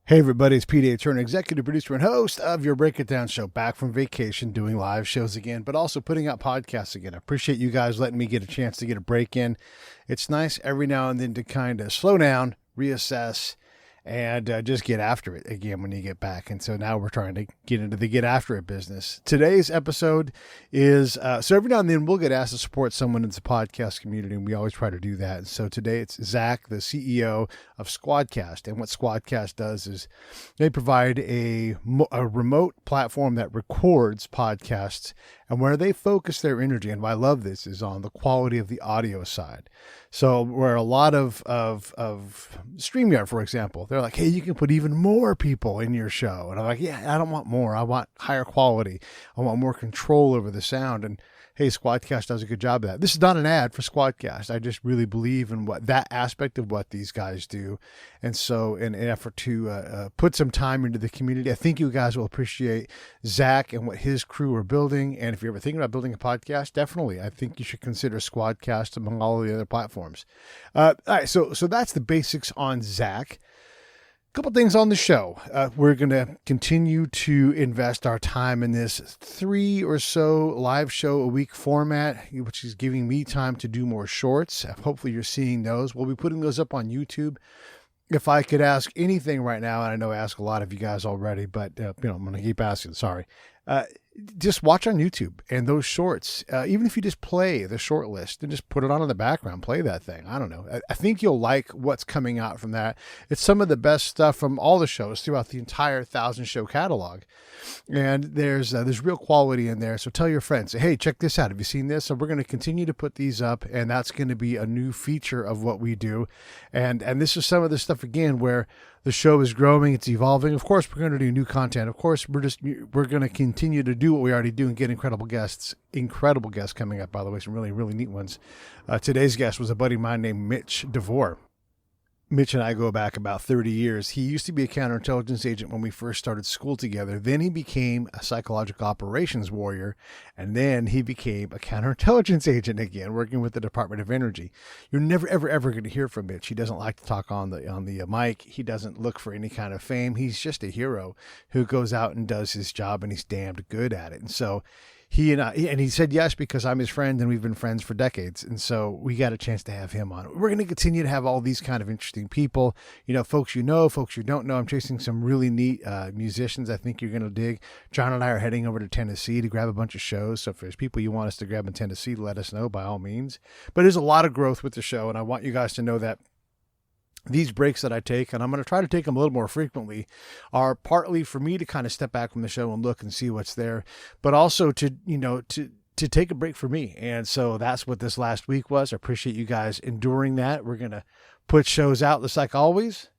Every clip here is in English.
Hey everybody, it's Pete A. Turner, executive producer and host of your Break It Down show, back from vacation doing live shows again, but also putting out podcasts again. I appreciate you guys letting me get a chance to get a break in. It's nice every now and then to kind of slow down, reassess, and just get after it again when you get back. And so now we're trying to get into the get after it business. Today's episode is, so every now and then we'll get asked to support someone in the podcast community, and we always try to do that. And so today it's Zach, the CEO of Squadcast. And what Squadcast does is they provide a remote platform that records podcasts, and where they focus their energy, and why I love this, is on the quality of the audio side. So where a lot of StreamYard, for example, they're like, hey, you can put even more people in your show. And I'm like, yeah, I don't want more. I want higher quality. I want more control over the sound. And hey, Squadcast does a good job of that. This is not an ad for Squadcast. I just really believe in what that aspect of what these guys do. And so in an effort to put some time into the community, I think you guys will appreciate Zach and what his crew are building. And if you're ever thinking about building a podcast, definitely, I think you should consider Squadcast among all of the other platforms. All right, so that's the basics on Zach. Couple things on the show. We're going to continue to invest our time in this 3 or so live show a week format, which is giving me time to do more shorts. Hopefully you're seeing those. We'll be putting those up on YouTube. If I could ask anything right now, and I know I ask a lot of you guys already, but I'm going to keep asking. Sorry. Just watch on YouTube and those shorts. Even if you just play the short list and just put it on in the background, play that thing. I don't know. I think you'll like what's coming out from that. It's some of the best stuff from all the shows throughout the entire 1,000-show catalog. And there's real quality in there. So tell your friends, hey, check this out. Have you seen this? So we're going to continue to put these up, and that's going to be a new feature of what we do. And this is some of the stuff, again, where the show is growing, it's evolving. Of course, we're going to do new content. Of course, we're going to continue to do what we already do and get incredible guests coming up, by the way, some really, really neat ones. Today's guest was a buddy of mine named Mitch DeVore. Mitch and I go back about 30 years. He used to be a counterintelligence agent when we first started school together. Then he became a psychological operations warrior, and then he became a counterintelligence agent again, working with the Department of Energy. You're never, ever, ever going to hear from Mitch. He doesn't like to talk on the mic. He doesn't look for any kind of fame. He's just a hero who goes out and does his job, and he's damned good at it. And so he said yes because I'm his friend and we've been friends for decades. And so we got a chance to have him on. We're going to continue to have all these kind of interesting people, folks you don't know. I'm chasing some really neat musicians I think you're going to dig. John and I are heading over to Tennessee to grab a bunch of shows. So if there's people you want us to grab in Tennessee, let us know by all means. But there's a lot of growth with the show, and I want you guys to know that these breaks that I take, and I'm going to try to take them a little more frequently, are partly for me to kind of step back from the show and look and see what's there, but also to take a break for me. And so that's what this last week was. I appreciate you guys enduring that. We're going to put shows out just like always,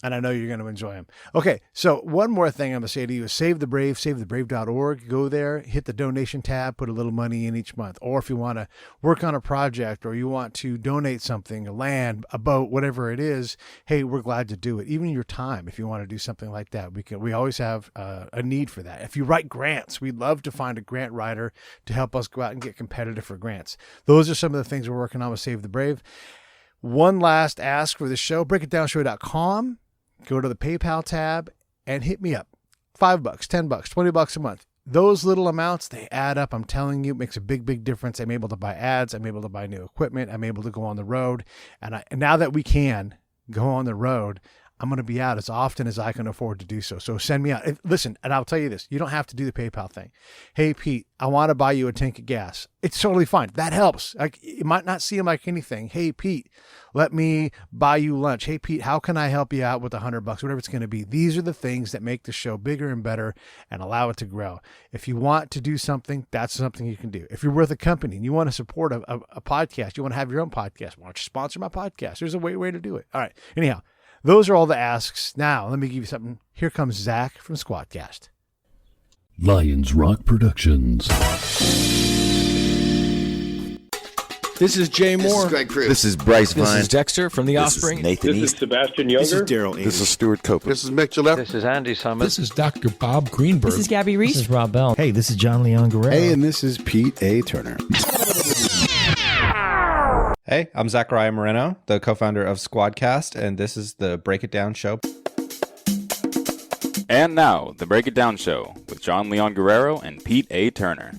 and I know you're going to enjoy them. Okay, so one more thing I'm going to say to you is Save the Brave, savethebrave.org. Go there, hit the donation tab, put a little money in each month. Or if you want to work on a project or you want to donate something, a land, a boat, whatever it is, hey, we're glad to do it. Even your time, if you want to do something like that, we always have a need for that. If you write grants, we'd love to find a grant writer to help us go out and get competitive for grants. Those are some of the things we're working on with Save the Brave. One last ask for the show, breakitdownshow.com. Go to the PayPal tab and hit me up. $5, $10, $20 a month. Those little amounts, they add up. I'm telling you, it makes a big, big difference. I'm able to buy ads. I'm able to buy new equipment. I'm able to go on the road. And now that we can go on the road, I'm going to be out as often as I can afford to do so. So send me out. Listen, and I'll tell you this. You don't have to do the PayPal thing. Hey, Pete, I want to buy you a tank of gas. It's totally fine. That helps. You might not seem like anything. Hey, Pete, let me buy you lunch. Hey, Pete, how can I help you out with $100, whatever it's going to be? These are the things that make the show bigger and better and allow it to grow. If you want to do something, that's something you can do. If you're with a company and you want to support a podcast, you want to have your own podcast, why don't you sponsor my podcast? There's a way to do it. All right. Anyhow, those are all the asks. Now, let me give you something. Here comes Zach from Squadcast. Lions Rock Productions. This is Jay Moore. This is Greg Cruz. This is Bryce Vine. This is Dexter from The Offspring. This is Nathan This East. is Sebastian Younger. This is Daryl Ames. This is Stuart Copeland. This is Mick Gillette. This is Andy Summers. This is Dr. Bob Greenberg. This is Gabby Reese. This is Rob Bell. Hey, this is John Leon Guerrero. Hey, and this is Pete A. Turner. Hey, I'm Zachariah Moreno, the co-founder of Squadcast, and this is the Break It Down show. And now, the Break It Down Show with John Leon Guerrero and Pete A. Turner.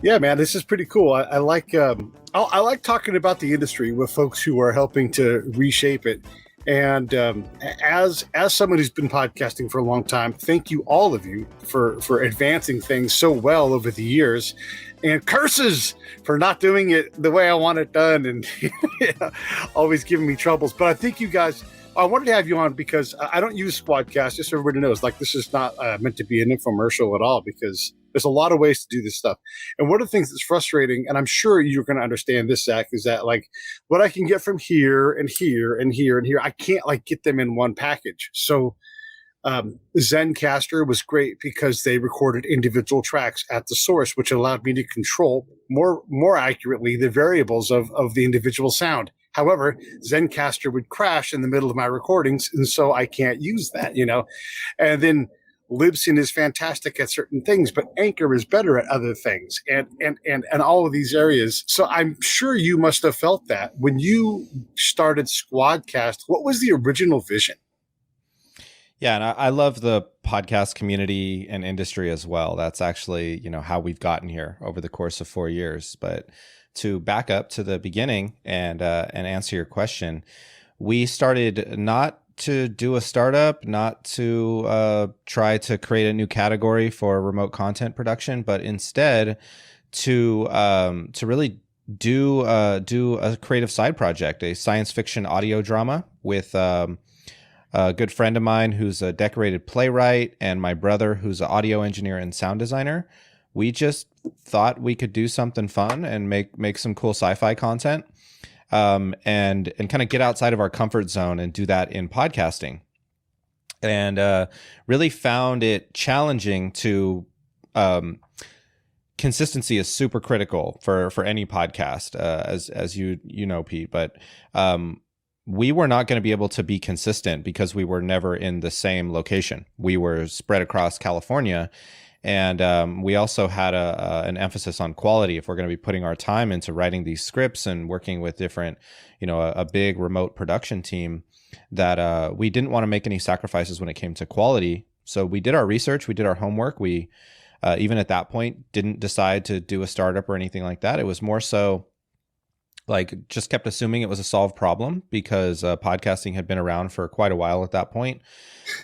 Yeah, man, this is pretty cool. I like I like talking about the industry with folks who are helping to reshape it. And as someone who's been podcasting for a long time, thank you, all of you, for advancing things so well over the years. And curses for not doing it the way I want it done, and always giving me troubles. But I think you guys, I wanted to have you on because I don't use Squadcast, just so everybody knows. Like, this is not meant to be an infomercial at all, because there's a lot of ways to do this stuff. And one of the things that's frustrating, and I'm sure you're going to understand this, Zach, is that like what I can get from here and here and here and here, I can't like get them in one package. So Zencastr was great because they recorded individual tracks at the source, which allowed me to control more accurately the variables of the individual sound. However, Zencastr would crash in the middle of my recordings, and so I can't use that, And then Libsyn is fantastic at certain things, but Anchor is better at other things, and all of these areas. So I'm sure you must have felt that when you started Squadcast. What was the original vision? Yeah, and I love the podcast community and industry as well. That's actually, how we've gotten here over the course of 4 years. But to back up to the beginning and answer your question, we started not to do a startup, not to try to create a new category for remote content production, but instead to really do a creative side project, a science fiction audio drama with a good friend of mine who's a decorated playwright, and my brother who's an audio engineer and sound designer. We just thought we could do something fun and make some cool sci-fi content, and kind of get outside of our comfort zone and do that in podcasting. And really found it challenging to consistency is super critical for any podcast, as you know, Pete. But we were not going to be able to be consistent because we were never in the same location. We were spread across California, and we also had an emphasis on quality. If we're going to be putting our time into writing these scripts and working with different, a big remote production team, that we didn't want to make any sacrifices when it came to quality. So we did our research, we did our homework. We even at that point didn't decide to do a startup or anything like that. It was more so like just kept assuming it was a solved problem because podcasting had been around for quite a while at that point.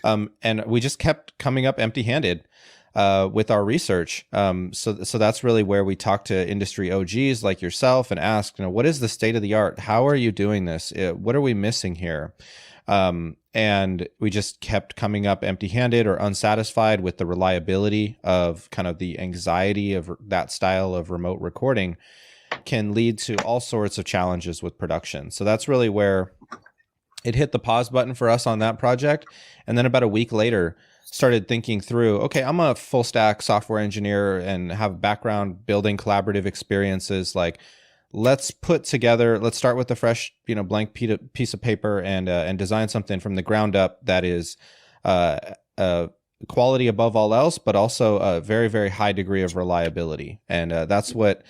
And we just kept coming up empty-handed with our research. So that's really where we talked to industry OGs like yourself and asked, what is the state of the art? How are you doing this? What are we missing here? And we just kept coming up empty-handed or unsatisfied with the reliability of kind of the anxiety of that style of remote recording can lead to all sorts of challenges with production. So that's really where it hit the pause button for us on that project. And then about a week later, started thinking through, okay, I'm a full stack software engineer and have a background building collaborative experiences. Like, let's start with a fresh, blank piece of paper and design something from the ground up that is quality above all else, but also a very, very high degree of reliability. And that's what,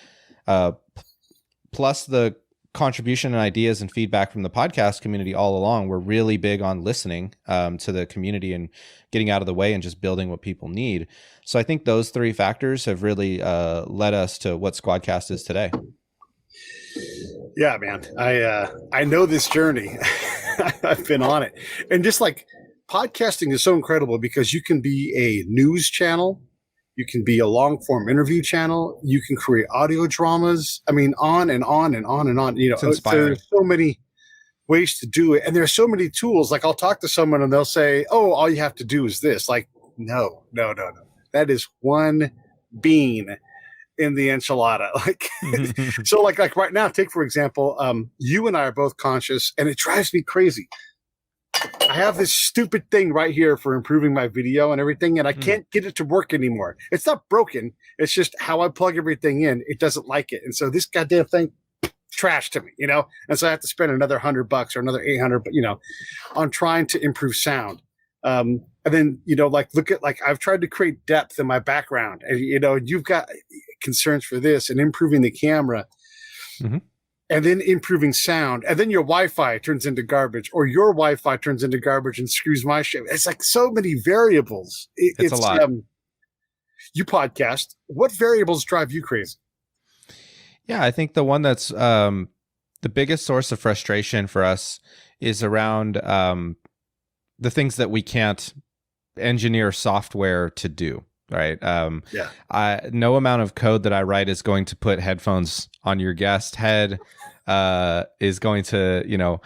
plus the contribution and ideas and feedback from the podcast community all along, we're really big on listening to the community and getting out of the way and just building what people need. So I think those three factors have really led us to what Squadcast is today. Yeah, man. I know this journey. I've been on it. And just like podcasting is so incredible because you can be a news channel, you can be a long form interview channel, you can create audio dramas. I mean, on and on and on and on. There's so many ways to do it. And there's so many tools. Like I'll talk to someone and they'll say, oh, all you have to do is this. Like, no. That is one bean in the enchilada. Like, so like right now, take for example, you and I are both conscious and it drives me crazy. I have this stupid thing right here for improving my video and everything, and I can't get it to work anymore. It's not broken. It's just how I plug everything in. It doesn't like it. And so this goddamn thing, trash to me, and so I have to spend another $100 or another 800, on trying to improve sound. And then, look at, I've tried to create depth in my background and, you've got concerns for this and improving the camera. and then improving sound, and then your Wi-Fi turns into garbage, or your Wi-Fi turns into garbage and screws my shit. It's like so many variables. It's a lot. You podcast. What variables drive you crazy? Yeah, I think the one that's the biggest source of frustration for us is around the things that we can't engineer software to do. Right. No amount of code that I write is going to put headphones on your guest head, is going to,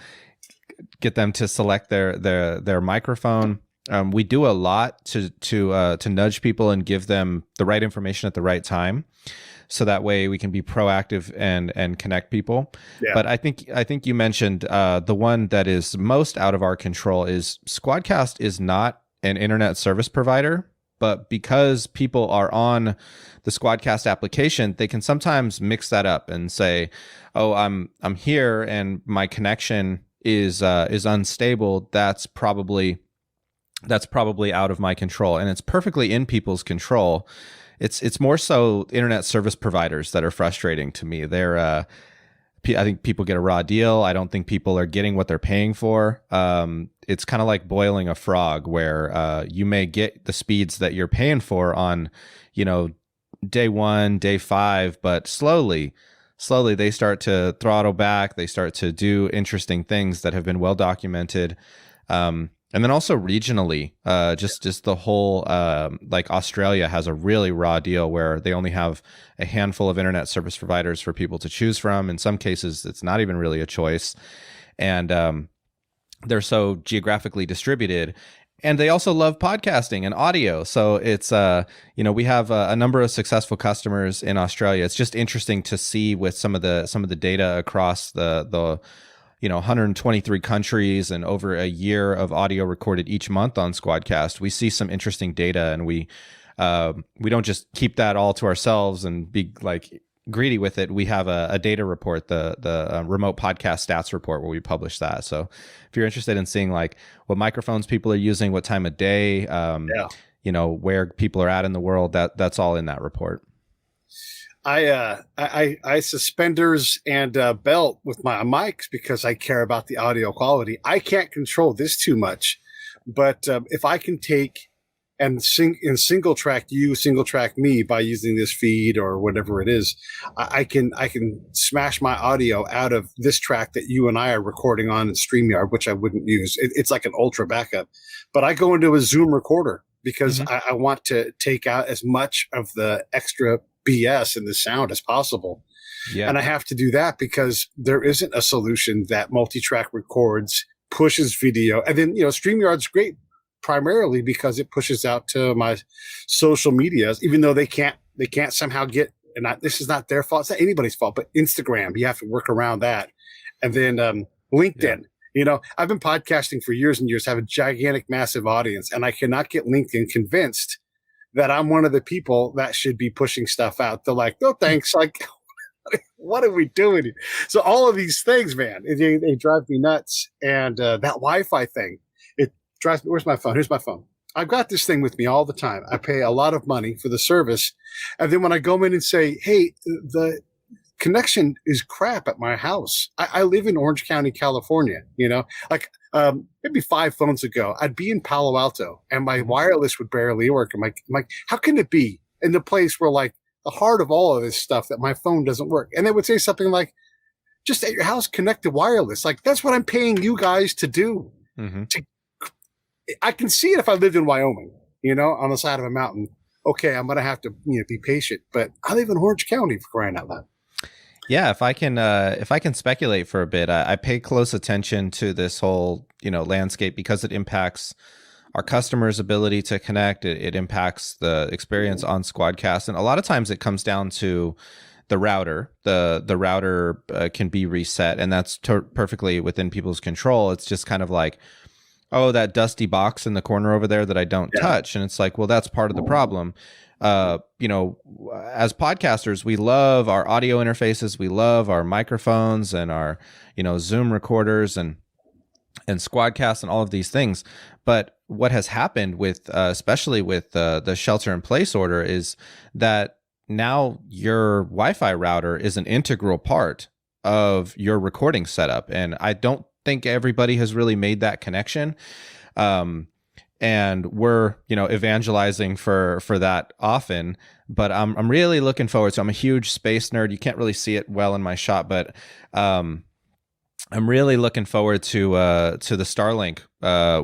get them to select their microphone. We do a lot to nudge people and give them the right information at the right time, so that way we can be proactive and connect people. Yeah. But I think you mentioned the one that is most out of our control is Squadcast is not an internet service provider. But because people are on the Squadcast application, they can sometimes mix that up and say, "Oh, I'm here and my connection is unstable. That's probably out of my control." And it's perfectly in people's control. It's more so internet service providers that are frustrating to me. I think people get a raw deal. I don't think people are getting what they're paying for. It's kind of like boiling a frog, where you may get the speeds that you're paying for on, day 1, day 5, but slowly they start to throttle back. They start to do interesting things that have been well documented. And then also regionally, just the whole, like Australia has a really raw deal where they only have a handful of internet service providers for people to choose from. In some cases, it's not even really a choice. And they're so geographically distributed. And they also love podcasting and audio. So it's, we have a number of successful customers in Australia. It's just interesting to see with some of the data across the 123 countries and over a year of audio recorded each month on Squadcast. We see some interesting data, and we don't just keep that all to ourselves and be like greedy with it. We have a data report, the remote podcast stats report, where we publish that. So if you're interested in seeing like what microphones people are using, what time of day, where people are at in the world, that's all in that report. I suspenders and belt with my mics because I care about the audio quality. I can't control this too much, but if I can take and single track you, single track me by using this feed or whatever it is, I can smash my audio out of this track that you and I are recording on in StreamYard, which I wouldn't use. It's like an ultra backup, but I go into a Zoom recorder because I want to take out as much of the extra BS in the sound as possible. Yeah. And I have to do that because there isn't a solution that multi-track records, pushes video. And then, StreamYard's great primarily because it pushes out to my social medias, even though they can't somehow get, and this is not their fault. It's not anybody's fault, but Instagram, you have to work around that. And then LinkedIn, I've been podcasting for years and years, have a gigantic, massive audience, and I cannot get LinkedIn convinced that I'm one of the people that should be pushing stuff out. They're like, no, thanks. Like, what are we doing? So all of these things, man, they drive me nuts. And that Wi-Fi thing, it drives me. Where's my phone? Here's my phone. I've got this thing with me all the time. I pay a lot of money for the service. And then when I go in and say, hey, the connection is crap at my house. I live in Orange County, California, maybe 5 phones ago, I'd be in Palo Alto and my wireless would barely work. I'm like, how can it be in the place where like the heart of all of this stuff that my phone doesn't work? And they would say something like, just at your house, connect to wireless. Like, that's what I'm paying you guys to do. Mm-hmm. I can see it if I lived in Wyoming, on the side of a mountain. Okay, I'm going to have to be patient, but I live in Orange County, for crying out loud. Yeah, if I can speculate for a bit, I pay close attention to this whole landscape because it impacts our customers' ability to connect. It impacts the experience on Squadcast, and a lot of times it comes down to the router. The router can be reset, and that's perfectly within people's control. It's just kind of like, oh, that dusty box in the corner over there that I don't touch, and it's like, well, that's part of the problem. As podcasters, we love our audio interfaces. We love our microphones and our, Zoom recorders and Squadcast and all of these things. But what has happened with, especially with the shelter in place order, is that now your Wi-Fi router is an integral part of your recording setup. And I don't think everybody has really made that connection. And we're, evangelizing for that often, but I'm really looking forward to, I'm a huge space nerd. You can't really see it well in my shot, but, I'm really looking forward to the Starlink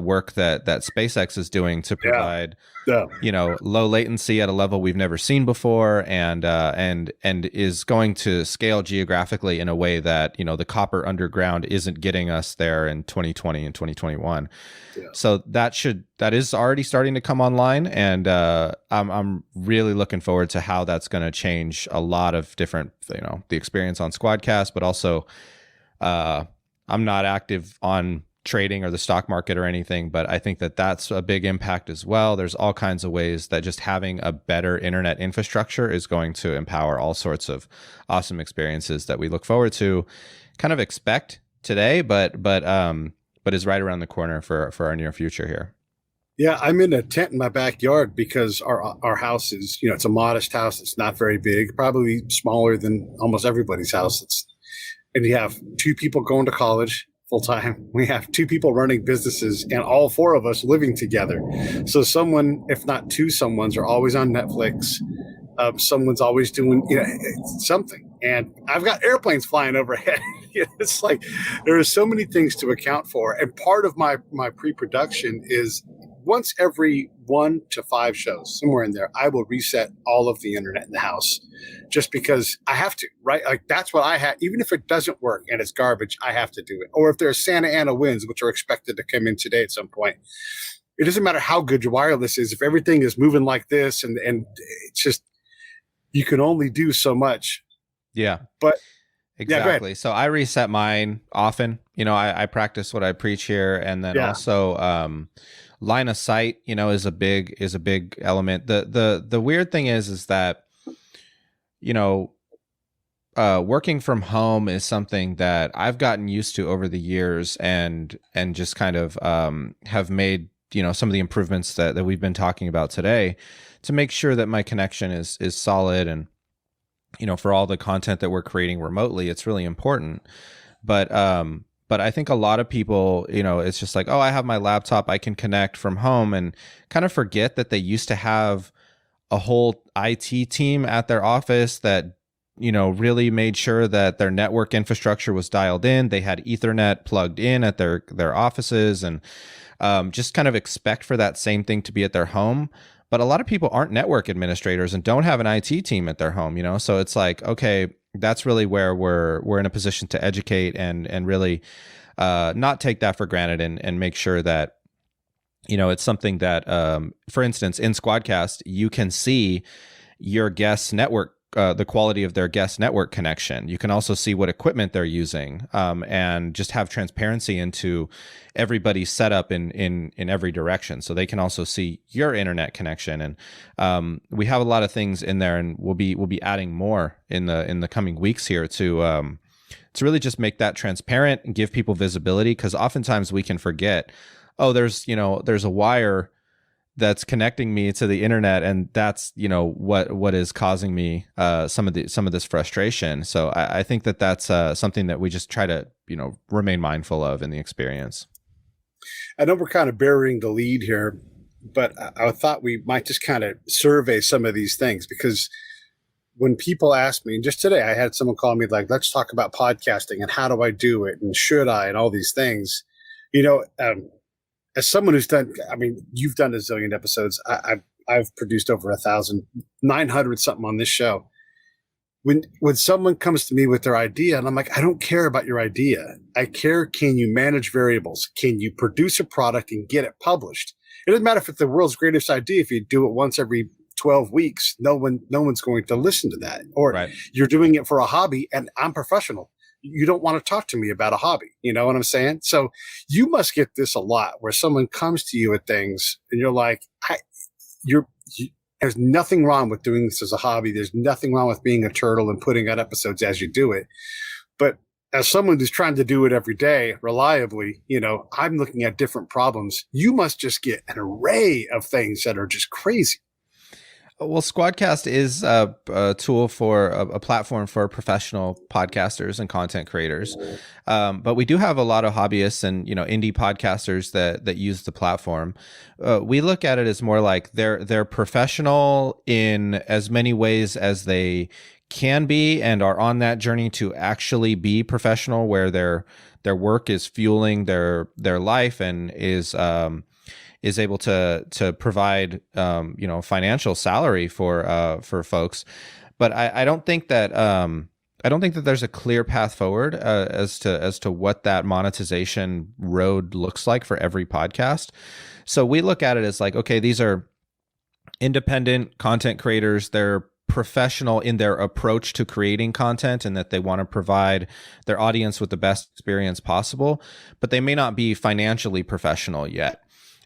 work that SpaceX is doing to provide, low latency at a level we've never seen before, and is going to scale geographically in a way that the copper underground isn't getting us there in 2020 and 2021. Yeah. So that is already starting to come online, and I'm really looking forward to how that's going to change a lot of different, the experience on Squadcast, but also. I'm not active on trading or the stock market or anything, but I think that that's a big impact as well. There's all kinds of ways that just having a better internet infrastructure is going to empower all sorts of awesome experiences that we look forward to, kind of expect today, but is right around the corner for our near future here. Yeah, I'm in a tent in my backyard because our house is, it's a modest house. It's not very big, probably smaller than almost everybody's house. And you have 2 people going to college full time. We have 2 people running businesses, and all 4 of us living together. So someone, if not 2 someones, are always on Netflix. Someone's always doing something. And I've got airplanes flying overhead. It's like there are so many things to account for. And part of my pre-production is once every 1 to 5 shows, somewhere in there, I will reset all of the internet in the house just because I have to, right? Like that's what I have. Even if it doesn't work and it's garbage, I have to do it. Or if there's Santa Ana winds, which are expected to come in today at some point, it doesn't matter how good your wireless is. If everything is moving like this and it's just, you can only do so much. Yeah. But exactly. So I reset mine often. I practice what I preach here, and then also line of sight, is a big element. The weird thing is that working from home is something that I've gotten used to over the years, and just kind of have made some of the improvements that we've been talking about today to make sure that my connection is solid, and for all the content that we're creating remotely, it's really important. But I think a lot of people, it's just like, oh, I have my laptop, I can connect from home, and kind of forget that they used to have a whole IT team at their office that, really made sure that their network infrastructure was dialed in. They had Ethernet plugged in at their offices, and just kind of expect for that same thing to be at their home. But a lot of people aren't network administrators and don't have an IT team at their home, so it's like, okay, that's really where we're in a position to educate and really not take that for granted, and make sure that it's something that, for instance, in Squadcast, you can see your guest's network, the quality of their guest network connection. You can also see what equipment they're using, and just have transparency into everybody's setup in every direction. So they can also see your internet connection. And we have a lot of things in there, and we'll be adding more in the coming weeks here to really just make that transparent and give people visibility. Because oftentimes we can forget, oh, there's a wire that's connecting me to the internet, and that's what is causing me some of this frustration. So I think that's something that we just try to remain mindful of in the experience. I know we're kind of burying the lead here, but I thought we might just kind of survey some of these things, because when people ask me, and just today I had someone call me like, let's talk about podcasting and how do I do it and should I and all these things, as someone who's done, you've done a zillion episodes. I've produced over 1,900 something on this show. When someone comes to me with their idea, and I'm like, I don't care about your idea. I care, can you manage variables? Can you produce a product and get it published? It doesn't matter if it's the world's greatest idea. If you do it once every 12 weeks, no one's going to listen to that. Or right. You're doing it for a hobby, and I'm professional. You don't want to talk to me about a hobby. You know what I'm saying? So you must get this a lot, where someone comes to you with things and you're like, there's nothing wrong with doing this as a hobby. There's nothing wrong with being a turtle and putting out episodes as you do it. But as someone who's trying to do it every day reliably, I'm looking at different problems. You must just get an array of things that are just crazy. Well, Squadcast is a tool for a platform for professional podcasters and content creators, but we do have a lot of hobbyists and indie podcasters that use the platform. We look at it as more like they're professional in as many ways as they can be, and are on that journey to actually be professional, where their work is fueling their life and is able to provide financial salary for folks. But I don't think that there's a clear path forward as to what that monetization road looks like for every podcast. So we look at it as like, okay, these are independent content creators. They're professional in their approach to creating content, and that they want to provide their audience with the best experience possible, but they may not be financially professional yet.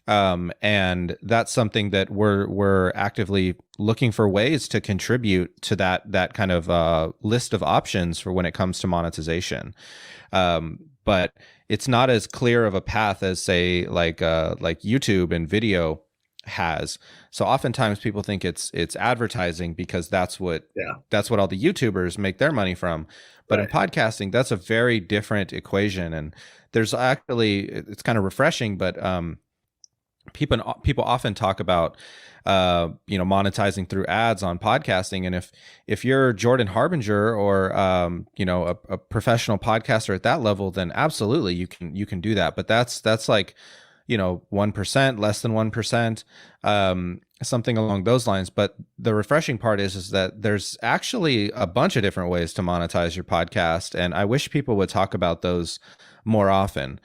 And that's something that we're actively looking for ways to contribute to that kind of list of options for when it comes to monetization. But it's not as clear of a path as, say, like YouTube and video has. So oftentimes people think it's advertising, because that's what all the YouTubers make their money from. But in podcasting, that's a very different equation. And there's actually, it's kind of refreshing, but people often talk about monetizing through ads on podcasting, and if you're Jordan Harbinger or a professional podcaster at that level, then absolutely you can do that. But that's like 1%, less than 1%, something along those lines. But the refreshing part is that there's actually a bunch of different ways to monetize your podcast, and I wish people would talk about those more often.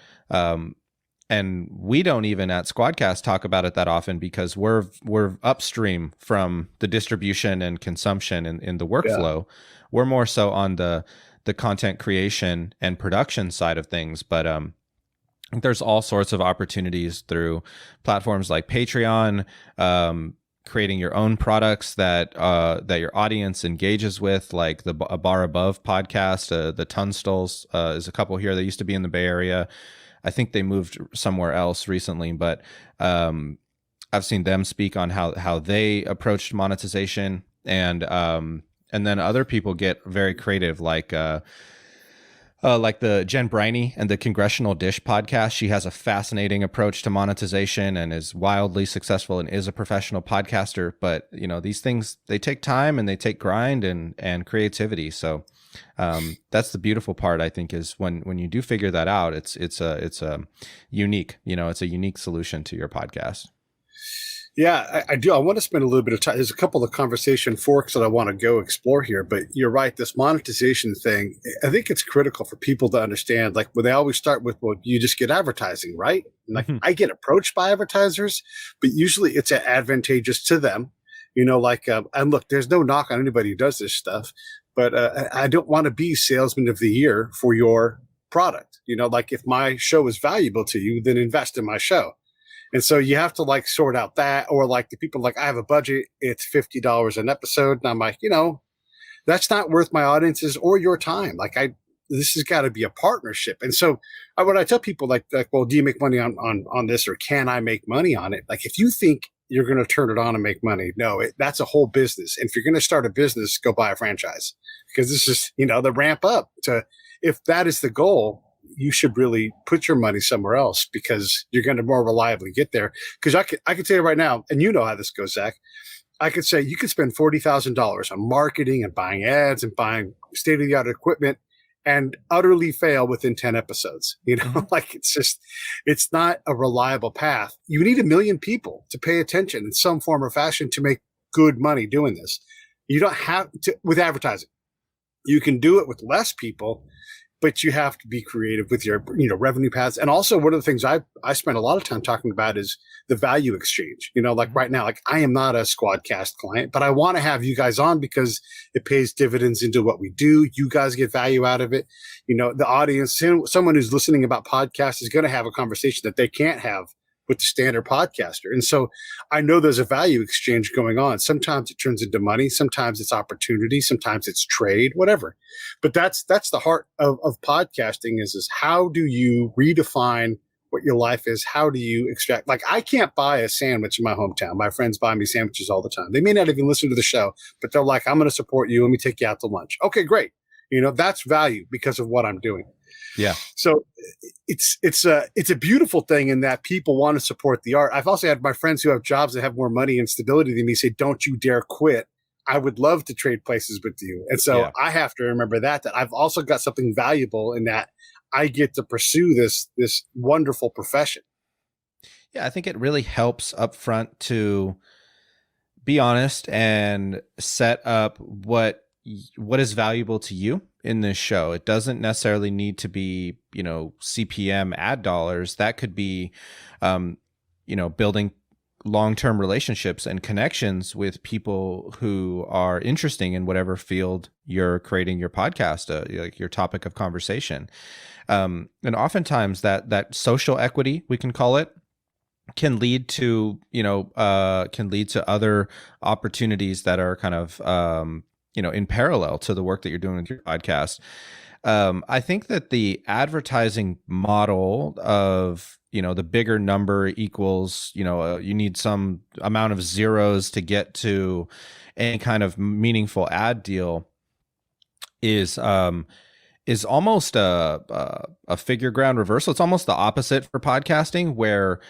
And we don't even at Squadcast talk about it that often, because we're upstream from the distribution and consumption in the workflow. Yeah. We're more so on the content creation and production side of things. But there's all sorts of opportunities through platforms like Patreon, creating your own products that your audience engages with, like a Bar Above podcast. The Tunstals is a couple here that used to be in the Bay Area. I think they moved somewhere else recently, but I've seen them speak on how they approached monetization, and then other people get very creative, like the Jen Briney and the Congressional Dish podcast. She has a fascinating approach to monetization and is wildly successful and is a professional podcaster. But these things, they take time and they take grind and creativity. So that's the beautiful part, I think, is when you do figure that out, it's a unique, it's a unique solution to your podcast. Yeah, I do. I want to spend a little bit of time. There's a couple of conversation forks that I want to go explore here, but you're right. This monetization thing, I think it's critical for people to understand. Like, when they always start with, well, you just get advertising, right? Like, I get approached by advertisers, but usually it's advantageous to them. And look, there's no knock on anybody who does this stuff, but I don't want to be salesman of the year for your product. Like, if my show is valuable to you, then invest in my show. And so you have to sort out that, or the people I have a budget, it's $50 an episode. And I'm like, that's not worth my audiences or your time. This has got to be a partnership. And so when I tell people well, do you make money on this, or can I make money on it? If you think you're going to turn it on and make money, no, that's a whole business. And if you're going to start a business, go buy a franchise, because this is, the ramp up to, if that is the goal, you should really put your money somewhere else, because you're going to more reliably get there. Because I could tell you right now, and how this goes, Zach. I could say you could spend $40,000 on marketing and buying ads and buying state-of-the-art equipment and utterly fail within 10 episodes. It's not a reliable path. You need 1 million people to pay attention in some form or fashion to make good money doing this. You don't have to with advertising. You can do it with less people, but you have to be creative with your, revenue paths. And also, one of the things I spend a lot of time talking about is the value exchange. Right now, I am not a Squadcast client, but I want to have you guys on because it pays dividends into what we do. You guys get value out of it. The audience, someone who's listening about podcasts is going to have a conversation that they can't have with the standard podcaster. And so I know there's a value exchange going on. Sometimes it turns into money. Sometimes it's opportunity. Sometimes it's trade, whatever. But that's the heart of podcasting is how do you redefine what your life is. How do you extract? Like, I can't buy a sandwich in my hometown. My friends buy me sandwiches all the time. They may not even listen to the show, but they're like, I'm going to support you. Let me take you out to lunch. Okay, great. That's value because of what I'm doing. Yeah. So it's a beautiful thing in that people want to support the art. I've also had my friends who have jobs that have more money and stability than me say, don't you dare quit. I would love to trade places with you. And so I have to remember that I've also got something valuable in that I get to pursue this wonderful profession. Yeah, I think it really helps up front to be honest and set up what is valuable to you in this show. It doesn't necessarily need to be, CPM ad dollars. That could be, building long-term relationships and connections with people who are interesting in whatever field you're creating your podcast, like your topic of conversation. And oftentimes that social equity, we can call it, can lead to, other opportunities that are kind of, in parallel to the work that you're doing with your podcast. I think that the advertising model of, the bigger number equals, you need some amount of zeros to get to any kind of meaningful ad deal is almost a figure ground reversal. It's almost the opposite for podcasting, where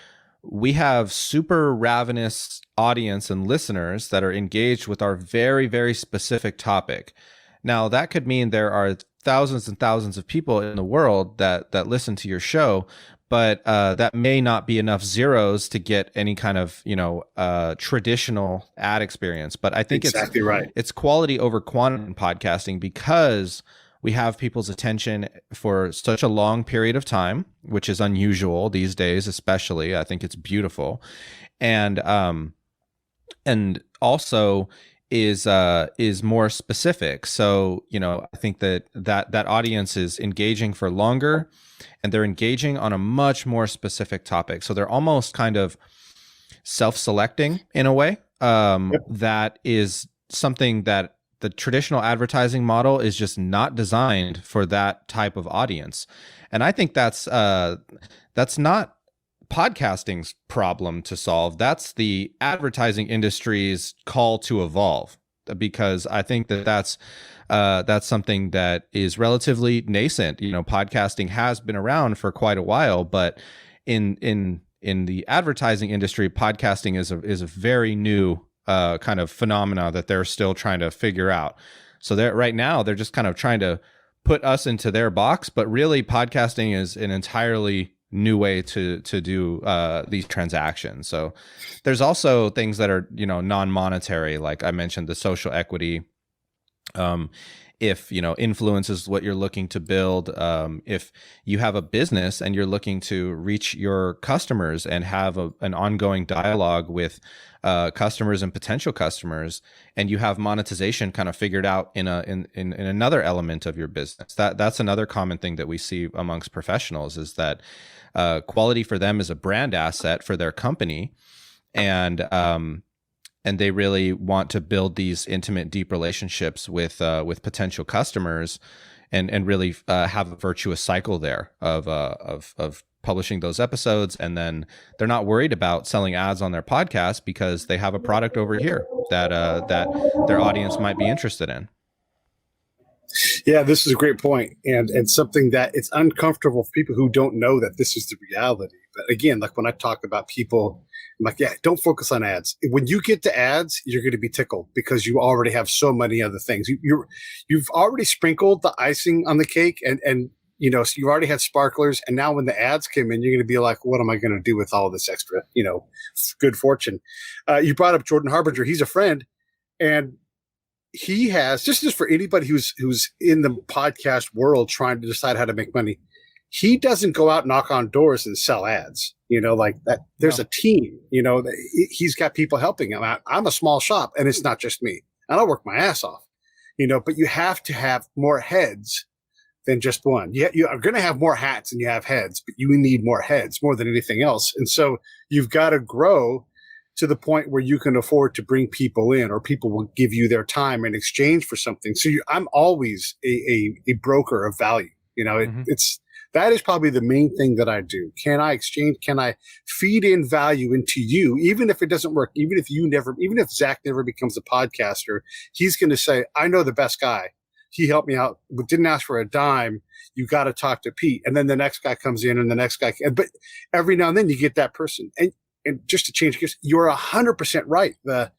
we have super ravenous audience and listeners that are engaged with our very, very specific topic. Now, that could mean there are thousands and thousands of people in the world that listen to your show, but that may not be enough zeros to get any kind of traditional ad experience. But I think exactly right. It's quality over quantity in podcasting, because we have people's attention for such a long period of time, which is unusual these days, especially. I think it's beautiful, and also is more specific. So I think that audience is engaging for longer, and they're engaging on a much more specific topic. So they're almost kind of self-selecting in a way. That is something that the traditional advertising model is just not designed for that type of audience. And I think that's not podcasting's problem to solve. That's the advertising industry's call to evolve, because I think that's something that is relatively nascent. Podcasting has been around for quite a while, but in the advertising industry, podcasting is a very new kind of phenomena that they're still trying to figure out. So right now they're just kind of trying to put us into their box, but really podcasting is an entirely new way to do these transactions. So there's also things that are non-monetary, like I mentioned, the social equity. If influence is what you're looking to build, if you have a business and you're looking to reach your customers and have an ongoing dialogue with customers and potential customers, and you have monetization kind of figured out in another element of your business, that's another common thing that we see amongst professionals, is that quality for them is a brand asset for their company, and they really want to build these intimate, deep relationships with potential customers, and really have a virtuous cycle there of publishing those episodes, and then they're not worried about selling ads on their podcast because they have a product over here that their audience might be interested in. Yeah, this is a great point, and something that it's uncomfortable for people who don't know that this is the reality. But again, like when I talk about people, I'm like, don't focus on ads. When you get to ads, you're going to be tickled because you already have so many other things. You've already sprinkled the icing on the cake, and so you already had sparklers, and now when the ads come in, you're going to be like, what am I going to do with all this extra, good fortune? You brought up Jordan Harbinger. He's a friend, and he has just for anybody who's in the podcast world trying to decide how to make money. He doesn't go out, knock on doors, and sell ads. Like that. There's a team. He's got people helping him out. I'm a small shop, and it's not just me. And I work my ass off. But you have to have more heads than just one. You are going to have more hats than you have heads, but you need more heads more than anything else. And so you've got to grow to the point where you can afford to bring people in, or people will give you their time in exchange for something. So I'm always a broker of value. It's That is probably the main thing that I do. Can I feed in value into you, even if it doesn't work, even if Zach never becomes a podcaster, he's going to say, I know the best guy. He helped me out, but didn't ask for a dime. You got to talk to Pete. And then the next guy comes in and the next guy, but every now and then you get that person. And just to change gears, you're 100% right. The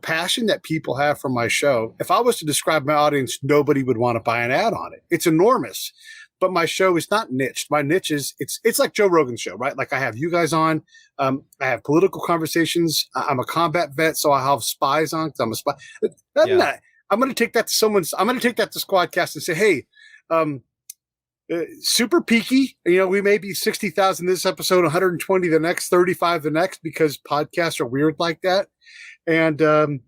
passion that people have for my show, if I was to describe my audience, nobody would want to buy an ad on it. It's enormous, but my show is not niched. My niche is, it's like Joe Rogan's show, right? Like I have you guys on, I have political conversations. I'm a combat vet, so I have spies on because I'm a spy. I'm going to take that to Squadcast and say, hey, super peaky. We may be 60,000 this episode, 120 the next, 35 the next, because podcasts are weird like that. And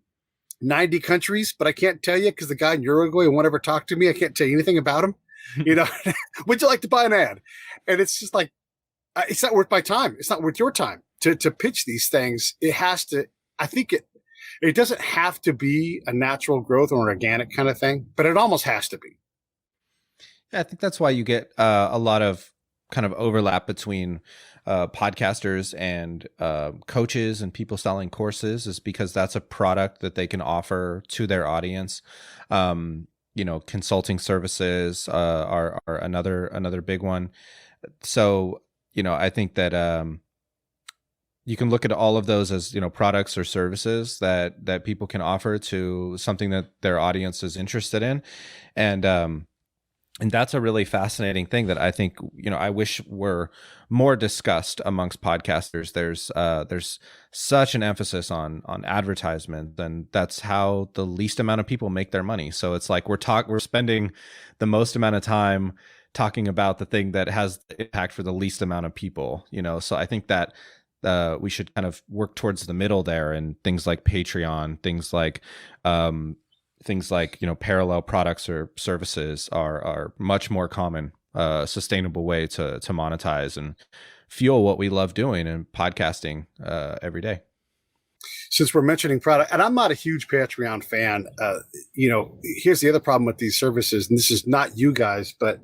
90 countries, but I can't tell you because the guy in Uruguay won't ever talk to me. I can't tell you anything about him. Would you like to buy an ad? And it's just like, it's not worth my time. It's not worth your time to pitch these things. It has to, I think it doesn't have to be a natural growth or an organic kind of thing, but it almost has to be. Yeah, I think that's why you get a lot of kind of overlap between podcasters and coaches and people selling courses, is because that's a product that they can offer to their audience. Consulting services are another big one. So, I think that you can look at all of those as, products or services that people can offer to something that their audience is interested in. And that's a really fascinating thing that I think, I wish were more discussed amongst podcasters. There's such an emphasis on advertisement, and that's how the least amount of people make their money. So it's like we're spending the most amount of time talking about the thing that has the impact for the least amount of people, So I think that we should kind of work towards the middle there, and things like Patreon, things like parallel products or services are much more common, sustainable way to monetize and fuel what we love doing in podcasting every day. Since we're mentioning product, and I'm not a huge Patreon fan, here's the other problem with these services, and this is not you guys, but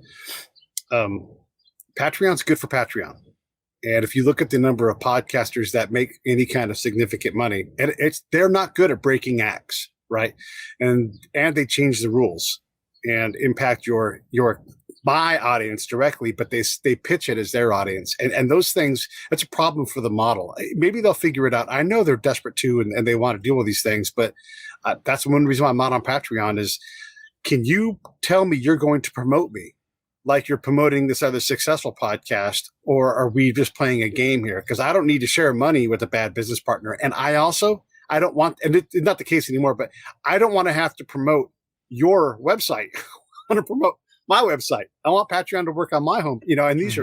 Patreon's good for Patreon. And if you look at the number of podcasters that make any kind of significant money, and they're not good at breaking acts. Right. And they change the rules and impact my audience directly, but they pitch it as their audience. And those things, that's a problem for the model. Maybe they'll figure it out. I know they're desperate too, and they want to deal with these things, but that's one reason why I'm not on Patreon is, can you tell me you're going to promote me like you're promoting this other successful podcast, or are we just playing a game here? Because I don't need to share money with a bad business partner. And I don't want, and it's not the case anymore, but I don't want to have to promote your website. I want to promote my website. I want Patreon to work on my home, and these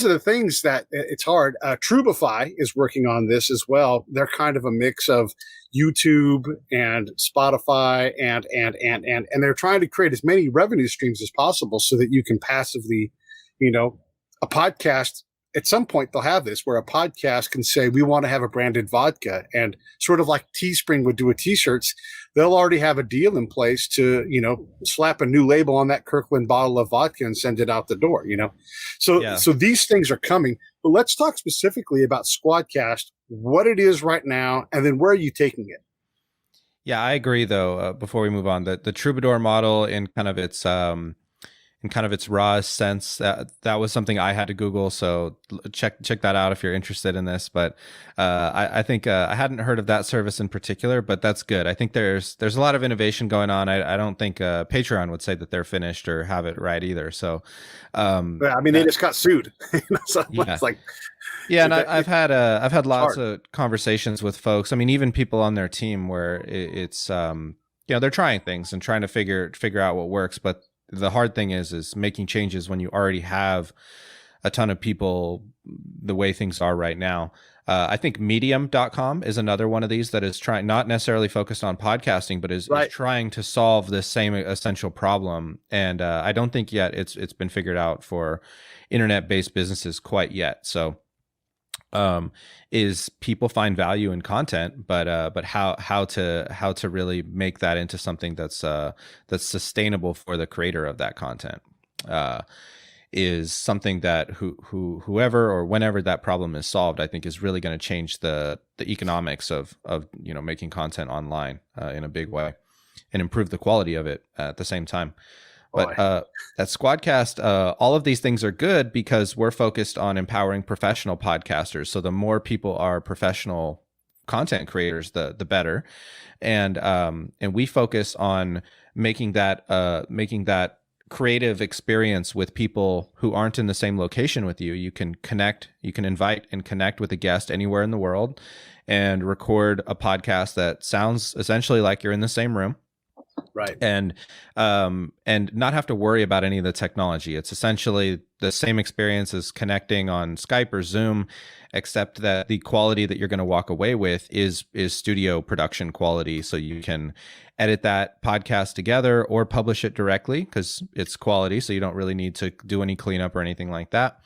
are the things that it's hard. Trubify is working on this as well. They're kind of a mix of YouTube and Spotify and they're trying to create as many revenue streams as possible so that you can passively, a podcast. At some point, they'll have this where a podcast can say, we want to have a branded vodka, and sort of like Teespring would do with t-shirts, they'll already have a deal in place to, slap a new label on that Kirkland bottle of vodka and send it out the door, So these things are coming. But let's talk specifically about Squadcast, what it is right now, and then where are you taking it? Yeah, I agree though, before we move on, that the Troubadour model in kind of its rawest sense, that was something I had to Google. So check that out if you're interested in this. But I think I hadn't heard of that service in particular, but that's good. I think there's a lot of innovation going on. I don't think Patreon would say that they're finished or have it right either. So they just got sued. So yeah. It's like, yeah, and I've had lots of conversations with folks. I mean, even people on their team where it's they're trying things and trying to figure out what works, but the hard thing is making changes when you already have a ton of people the way things are right now. I think medium.com is another one of these that is trying, not necessarily focused on podcasting, but is trying to solve this same essential problem. And I don't think yet it's been figured out for internet-based businesses quite yet. So is people find value in content, but how to really make that into something that's sustainable for the creator of that content. is something that whoever or whenever that problem is solved, I think is really going to change the economics of making content online in a big way, and improve the quality of it at the same time. But at Squadcast, all of these things are good because we're focused on empowering professional podcasters. So the more people are professional content creators, the better. And we focus on making that creative experience with people who aren't in the same location with you. You can invite and connect with a guest anywhere in the world and record a podcast that sounds essentially like you're in the same room. Right. And not have to worry about any of the technology. It's essentially the same experience as connecting on Skype or Zoom, except that the quality that you're going to walk away with is studio production quality. So you can edit that podcast together or publish it directly because it's quality. So you don't really need to do any cleanup or anything like that.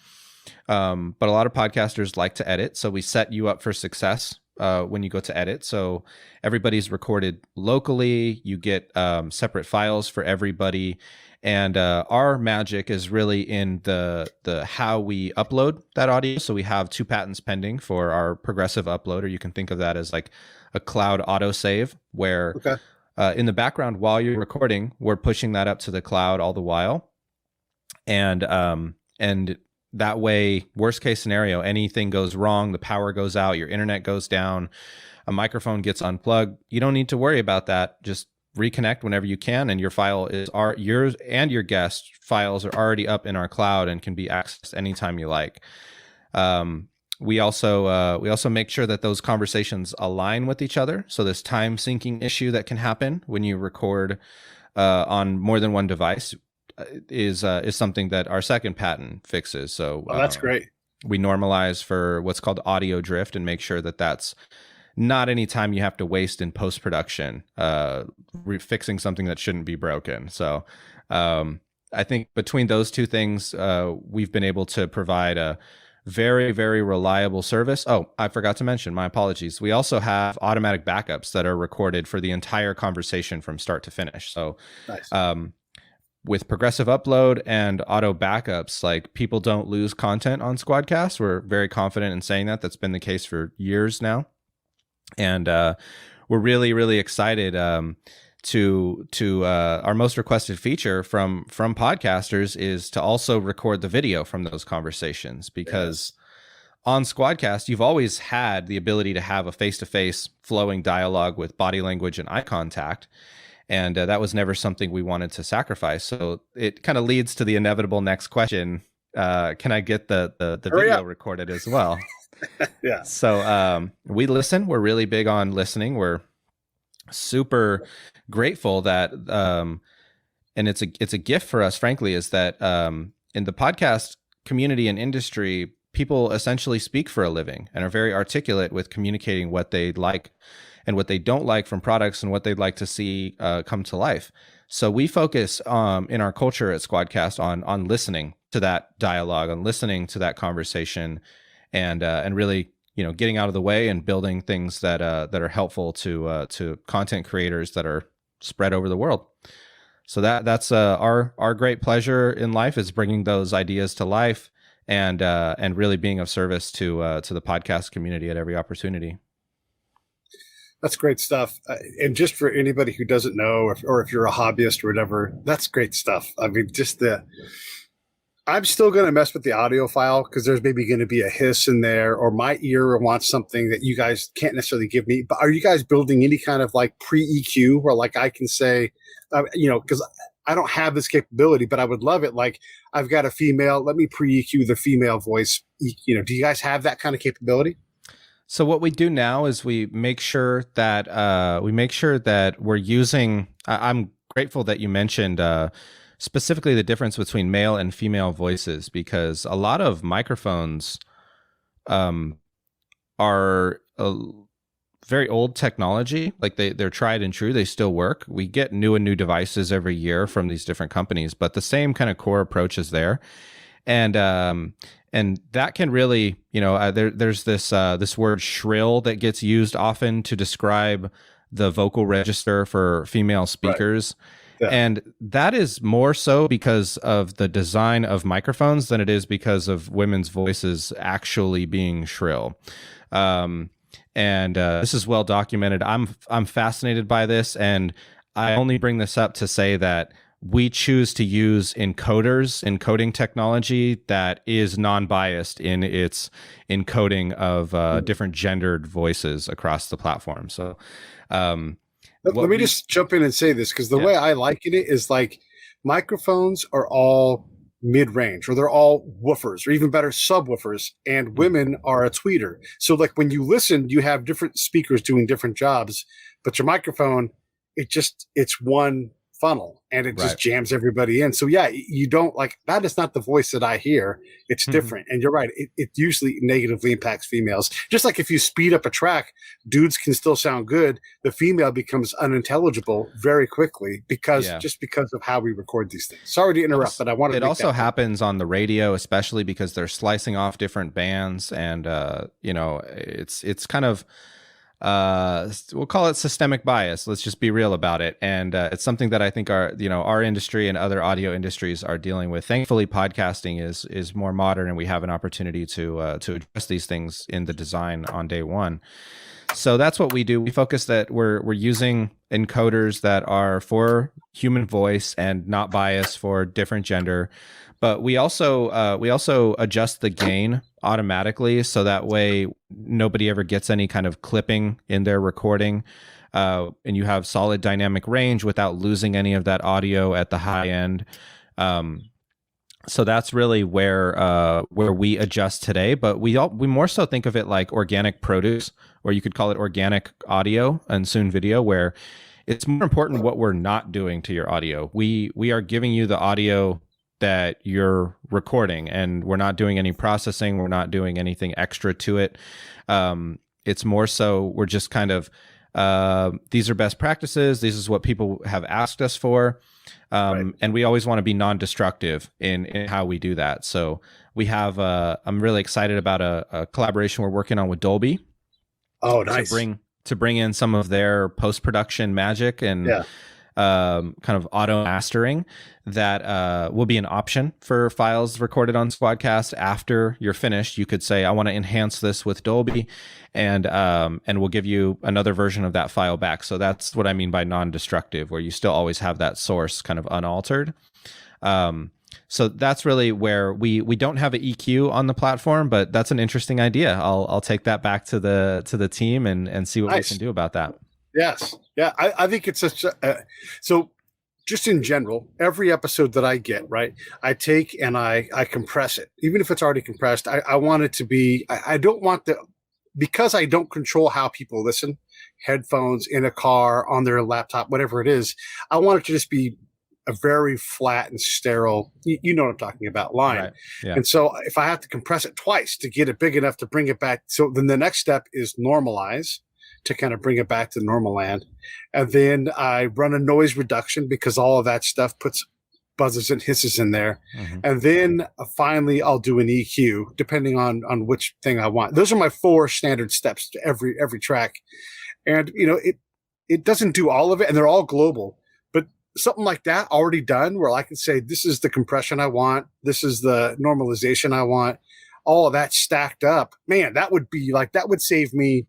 But a lot of podcasters like to edit. So we set you up for success when you go to edit. So everybody's recorded locally. You get separate files for everybody. And our magic is really in the how we upload that audio. So we have 2 patents pending for our progressive upload, or you can think of that as like a cloud autosave, where in the background while you're recording, we're pushing that up to the cloud all the while. And that way, worst case scenario, anything goes wrong, the power goes out, your internet goes down, a microphone gets unplugged, you don't need to worry about that. Just reconnect whenever you can, and your file is yours and your guest files are already up in our cloud and can be accessed anytime you like. We also make sure that those conversations align with each other. So this time syncing issue that can happen when you record on more than one device is something that our second patent fixes. So that's great. We normalize for what's called audio drift and make sure that that's not any time you have to waste in post-production fixing something that shouldn't be broken. So I think between those two things, we've been able to provide a very, very reliable service. Oh, I forgot to mention, my apologies. We also have automatic backups that are recorded for the entire conversation from start to finish. So nice. With progressive upload and auto backups, like, people don't lose content on Squadcast. We're very confident in saying that. That's been the case for years now. And we're really, really excited to our most requested feature from podcasters is to also record the video from those conversations, because on Squadcast, you've always had the ability to have a face-to-face flowing dialogue with body language and eye contact. And that was never something we wanted to sacrifice. So it kind of leads to the inevitable next question. Can I get the video recorded as well? Yeah. So we listen. We're really big on listening. We're super grateful that, and it's a gift for us, frankly, is that in the podcast community and industry, people essentially speak for a living and are very articulate with communicating what they like and what they don't like from products and what they'd like to see come to life. So we focus in our culture at Squadcast on listening to that dialogue, on listening to that conversation, and really, getting out of the way and building things that are helpful to content creators that are spread over the world. So that's our great pleasure in life, is bringing those ideas to life and really being of service to the podcast community at every opportunity. That's great stuff. And just for anybody who doesn't know, or if you're a hobbyist or whatever, that's great stuff. I mean, I'm still going to mess with the audio file because there's maybe going to be a hiss in there, or my ear wants something that you guys can't necessarily give me. But are you guys building any kind of like pre-EQ where, like, I can say, because I don't have this capability, but I would love it. Like, I've got a female, let me pre-EQ the female voice. Do you guys have that kind of capability? So what we do now is we make sure that we're using. I'm grateful that you mentioned specifically the difference between male and female voices, because a lot of microphones are very old technology. Like they're tried and true. They still work. We get new and new devices every year from these different companies, but the same kind of core approach is there. And that can really, there's this word shrill that gets used often to describe the vocal register for female speakers. Right. Yeah. And that is more so because of the design of microphones than it is because of women's voices actually being shrill. This is well documented. I'm fascinated by this, and I only bring this up to say that we choose to use encoding technology that is non-biased in its encoding of different gendered voices across the platform. So let me just jump in and say this, because the way I liken it is like microphones are all mid-range, or they're all woofers, or even better, subwoofers, and women are a tweeter. So like when you listen, you have different speakers doing different jobs, but your microphone, it's one funnel, and it just jams everybody in. So yeah, you don't like that is not the voice that I hear. It's different. And you're right, it usually negatively impacts females. Just like if you speed up a track, dudes can still sound good, the female becomes unintelligible very quickly because of how we record these things. Sorry to interrupt, but I wanted to also happens on the radio, especially because they're slicing off different bands, and it's kind of we'll call it systemic bias. Let's just be real about it. And it's something that I think our industry and other audio industries are dealing with. Thankfully, podcasting is more modern, and we have an opportunity to address these things in the design on day one. So that's what we do. We focus that we're using encoders that are for human voice and not biased for different gender. But we also adjust the gain automatically, so that way nobody ever gets any kind of clipping in their recording, and you have solid dynamic range without losing any of that audio at the high end. So that's really where we adjust today. But we more so think of it like organic produce, or you could call it organic audio and soon video, where it's more important what we're not doing to your audio. We are giving you the audio that you're recording, and we're not doing any processing. We're not doing anything extra to it. It's more so we're just kind of, these are best practices. This is what people have asked us for. And we always want to be non-destructive in how we do that. So we have, I'm really excited about a collaboration we're working on with Dolby. Oh, nice. To bring in some of their post-production magic and kind of auto mastering that will be an option for files recorded on Squadcast. After you're finished, you could say, I want to enhance this with Dolby, and we'll give you another version of that file back. So that's what I mean by non-destructive, where you still always have that source kind of unaltered. So that's really where we don't have an EQ on the platform, but that's an interesting idea. I'll take that back to the team and see what we can do about that. Yes. Yeah. I think it's such so just in general, every episode that I get, right, I take and I compress it. Even if it's already compressed, I want it to be, I don't want because I don't control how people listen, headphones, in a car, on their laptop, whatever it is, I want it to just be a very flat and sterile, you know what I'm talking about, line. Right. Yeah. And so if I have to compress it twice to get it big enough to bring it back, so then the next step is normalize, to kind of bring it back to normal land. And then I run a noise reduction, because all of that stuff puts buzzes and hisses in there. Mm-hmm. And then finally I'll do an EQ, depending on which thing I want. Those are my 4 standard steps to every track. And, it doesn't do all of it, and they're all global. But something like that already done, where I can say, this is the compression I want, this is the normalization I want, all of that stacked up, man, that would save me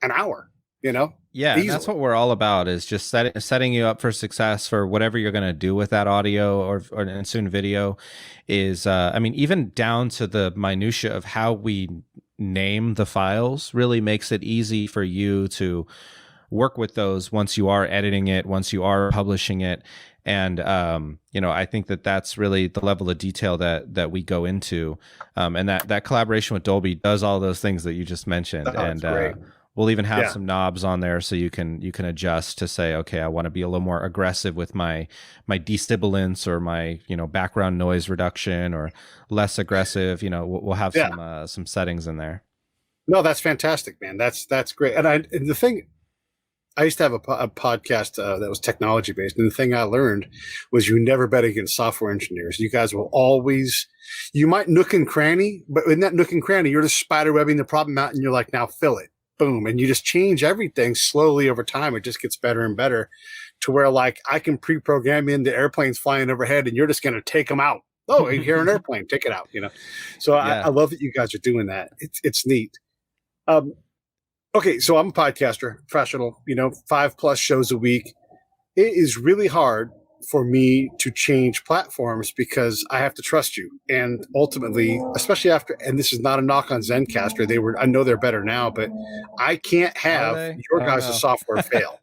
an hour, Yeah, that's what we're all about, is just setting you up for success for whatever you're going to do with that audio or and soon video is, even down to the minutia of how we name the files really makes it easy for you to work with those once you are editing it, once you are publishing it. And, I think that's really the level of detail that we go into. And that collaboration with Dolby does all those things that you just mentioned. Oh, and great. We'll even have some knobs on there, so you can adjust to say, okay, I want to be a little more aggressive with my desibilance, or my background noise reduction, or less aggressive. We'll have some settings in there. No, that's fantastic, man. That's great. And the thing, I used to have a podcast that was technology based, and the thing I learned was you never bet against software engineers. You guys will always, you might nook and cranny, but in that nook and cranny, you're just spider webbing the problem out, and you're like, now fill it. Boom. And you just change everything slowly over time. It just gets better and better to where like I can pre-program in the airplanes flying overhead and you're just going to take them out. Oh, you hear an airplane, take it out, So Yeah. I love that you guys are doing that. It's neat. Okay, so I'm a podcaster, professional, 5+ shows a week. It is really hard for me to change platforms because I have to trust you. And ultimately, especially after, and this is not a knock on Zencaster, I know they're better now, but I can't have your guys' software fail,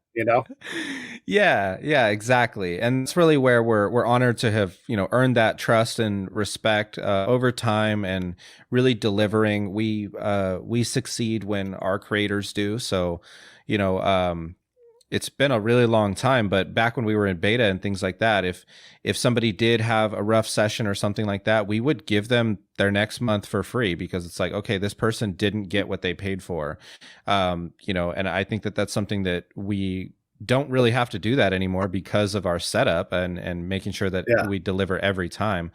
Yeah, exactly. And it's really where we're honored to have, earned that trust and respect over time and really delivering. We succeed when our creators do. So, it's been a really long time, but back when we were in beta and things like that, if somebody did have a rough session or something like that, we would give them their next month for free because it's like, okay, this person didn't get what they paid for. And I think that that's something that we don't really have to do that anymore because of our setup and making sure that we deliver every time.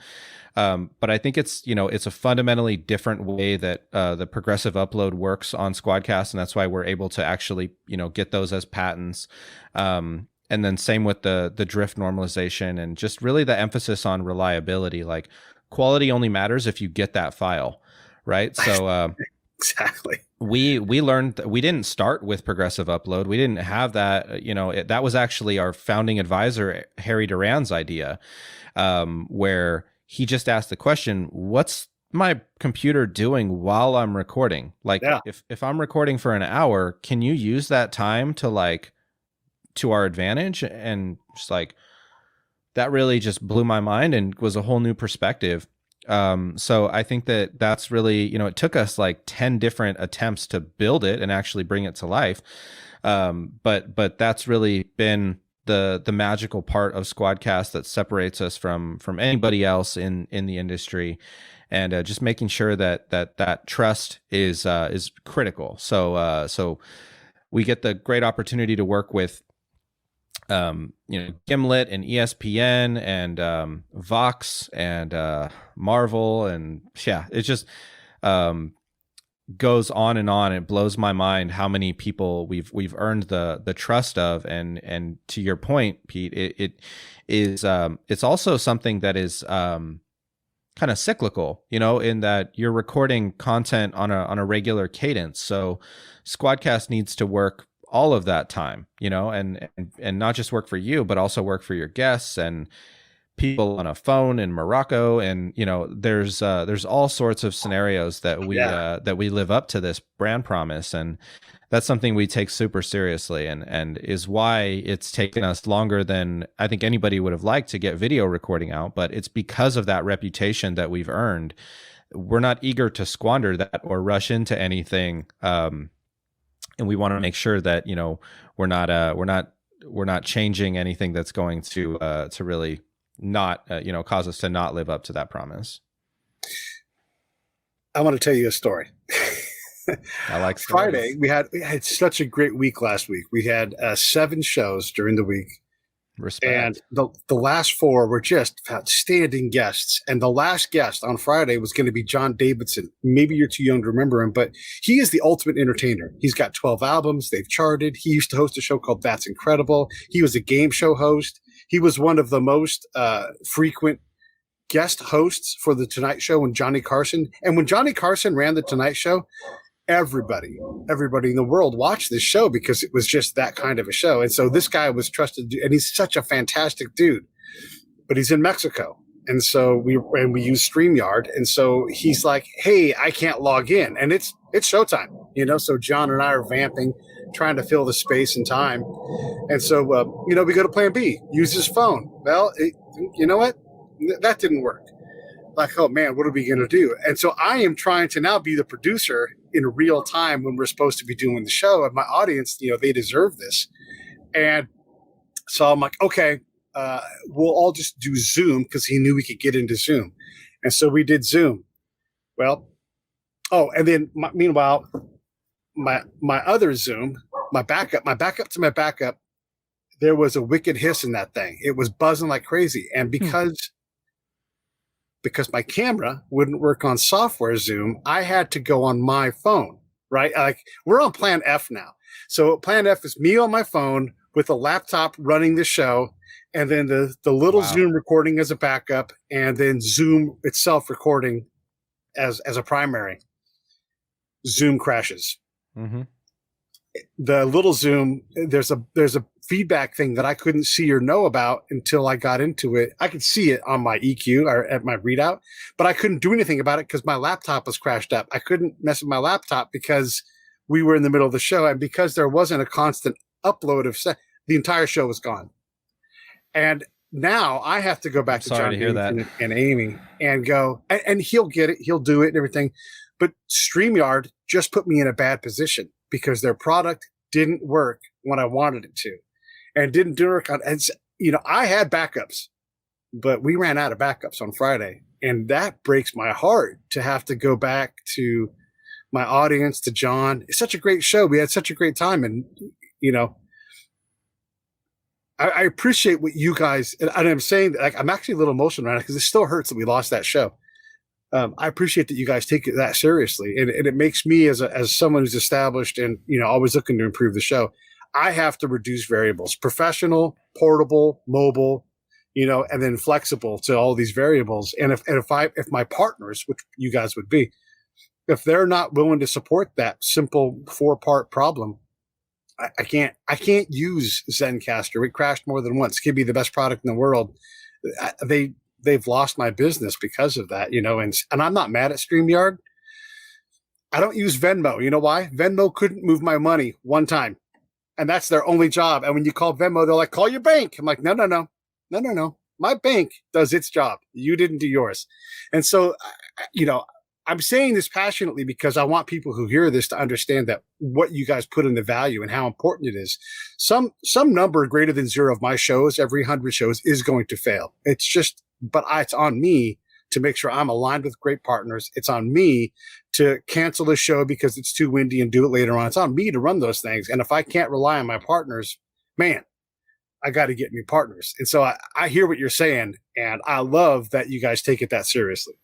But I think it's a fundamentally different way that the progressive upload works on Squadcast, and that's why we're able to actually get those as patents. And then same with the drift normalization and just really the emphasis on reliability. Like quality only matters if you get that file, right? So exactly. We learned we didn't start with progressive upload. We didn't have that. That was actually our founding advisor Harry Duran's idea, where he just asked the question, what's my computer doing while I'm recording? Like if I'm recording for an hour, can you use that time to our advantage? And just like, that really just blew my mind and was a whole new perspective. So I think that that's really, it took us like 10 different attempts to build it and actually bring it to life. But that's really been the magical part of Squadcast that separates us from anybody else in the industry, and just making sure that trust is critical. So we get the great opportunity to work with Gimlet and ESPN and Vox and Marvel, and it just goes on and on. It blows my mind how many people we've earned the trust of, and to your point, Pete, it is it's also something that is kind of cyclical, in that you're recording content on a regular cadence. So Squadcast needs to work all of that time, and not just work for you, but also work for your guests and people on a phone in Morocco. And, there's all sorts of scenarios that we live up to this brand promise. And that's something we take super seriously, and is why it's taken us longer than I think anybody would have liked to get video recording out. But it's because of that reputation that we've earned. We're not eager to squander that or rush into anything. And we want to make sure that we're not changing anything that's going to really not cause us to not live up to that promise. I want to tell you a story. I like Friday. We had such a great week last week. We had 7 shows during the week. Respect. And the last 4 were just outstanding guests. And the last guest on Friday was going to be John Davidson. Maybe you're too young to remember him, but he is the ultimate entertainer. He's got 12 albums. They've charted. He used to host a show called That's Incredible. He was a game show host. He was one of the most frequent guest hosts for The Tonight Show when Johnny Carson ran The Tonight Show, everybody in the world watched this show because it was just that kind of a show. And so this guy was trusted, and he's such a fantastic dude, but he's in Mexico. And so we use StreamYard. And so he's like, hey, I can't log in. And it's showtime, so John and I are vamping, trying to fill the space and time. And so, we go to plan B, use his phone. Well, you know what? That didn't work. Like, oh man, what are we going to do? And so I am trying to now be the producer in real time when we're supposed to be doing the show. And my audience, they deserve this. And so I'm like, okay, we'll all just do Zoom, because he knew we could get into Zoom. And so we did Zoom. Well, and then meanwhile, my other Zoom, my backup to my backup, there was a wicked hiss in that thing. It was buzzing like crazy. And because my camera wouldn't work on software Zoom, I had to go on my phone, right? Like, we're on plan F now. So plan F is me on my phone with a laptop running the show, and then the little Wow. Zoom recording as a backup, and then Zoom itself recording as a primary. Zoom crashes. Mm-hmm. The little Zoom, there's a feedback thing that I couldn't see or know about until I got into it. I could see it on my EQ or at my readout, but I couldn't do anything about it because my laptop was crashed up. I couldn't mess with my laptop because we were in the middle of the show, and because there wasn't a constant upload of the entire show was gone. And now I have to go back to John to hear that. and Amy and go, and he'll get it, he'll do it and everything. But StreamYard just put me in a bad position because their product didn't work when I wanted it to, and didn't do work on. And I had backups, but we ran out of backups on Friday, and that breaks my heart to have to go back to my audience, to John. It's such a great show. We had such a great time, and I appreciate what you guys. And I'm saying that, like, I'm actually a little emotional right now because it still hurts that we lost that show. I appreciate that you guys take it that seriously, and it makes me as someone who's established and always looking to improve the show. I have to reduce variables: professional, portable, mobile, and then flexible to all these variables. And if my partners, which you guys would be, if they're not willing to support that simple 4-part problem, I can't use Zencaster. It crashed more than once. It could be the best product in the world. They've lost my business because of that, and I'm not mad at StreamYard. I don't use Venmo. You know why? Venmo couldn't move my money one time, and that's their only job. And when you call Venmo, they're like, call your bank. I'm like, no. My bank does its job. You didn't do yours. And so, I'm saying this passionately because I want people who hear this to understand that what you guys put in the value and how important it is. Some number greater than 0 of my shows, every 100 shows, is going to fail. But it's on me to make sure I'm aligned with great partners. It's on me to cancel the show because it's too windy and do it later on. It's on me to run those things. And if I can't rely on my partners, man, I got to get new partners. And so I hear what you're saying, and I love that you guys take it that seriously.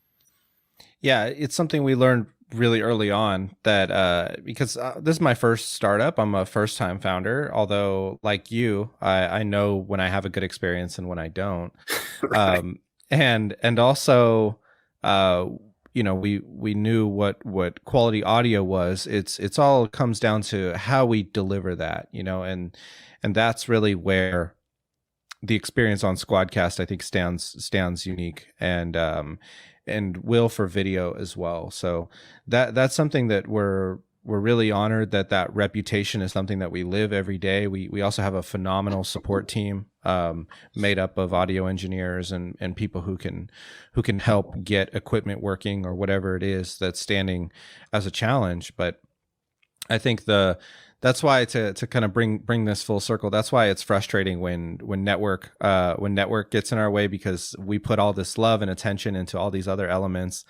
Yeah, it's something we learned really early on that because this is my first startup. I'm a first-time founder, although like you, I know when I have a good experience and when I don't. Right. And also, we knew what quality audio was. It's all comes down to how we deliver that, and that's really where the experience on Squadcast, I think, stands unique, and will for video as well. So that's something that we're really honored that reputation is something that we live every day. We also have a phenomenal support team made up of audio engineers and people who can help get equipment working or whatever it is that's standing as a challenge. But I think that's why to kind of bring this full circle. That's why it's frustrating when network gets in our way, because we put all this love and attention into all these other elements,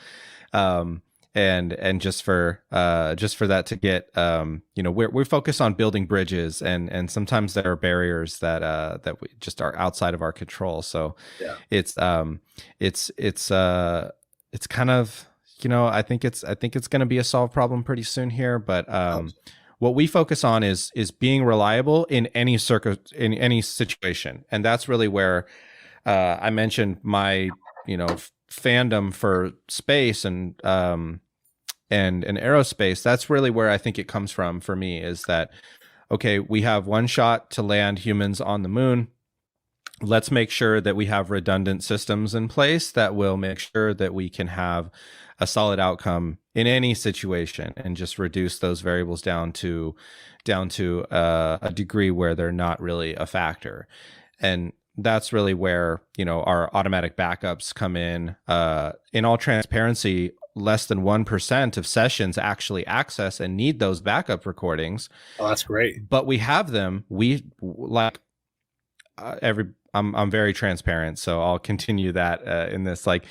and just for that to get we're focused on building bridges, and sometimes there are barriers that we just are outside of our control. So yeah. It's kind of I think it's going to be a solved problem pretty soon here, but what we focus on is being reliable in any situation, and that's really where I mentioned my fandom for space and aerospace. That's really where I think it comes from for me, is that okay, we have one shot to land humans on the moon. Let's make sure that we have redundant systems in place that will make sure that we can have a solid outcome in any situation, and just reduce those variables down to a degree where they're not really a factor. And that's really where our automatic backups come in. In all transparency, less than 1% of sessions actually access and need those backup recordings. Oh, that's great. But we have them. We like I'm very transparent, so I'll continue that in this. Like,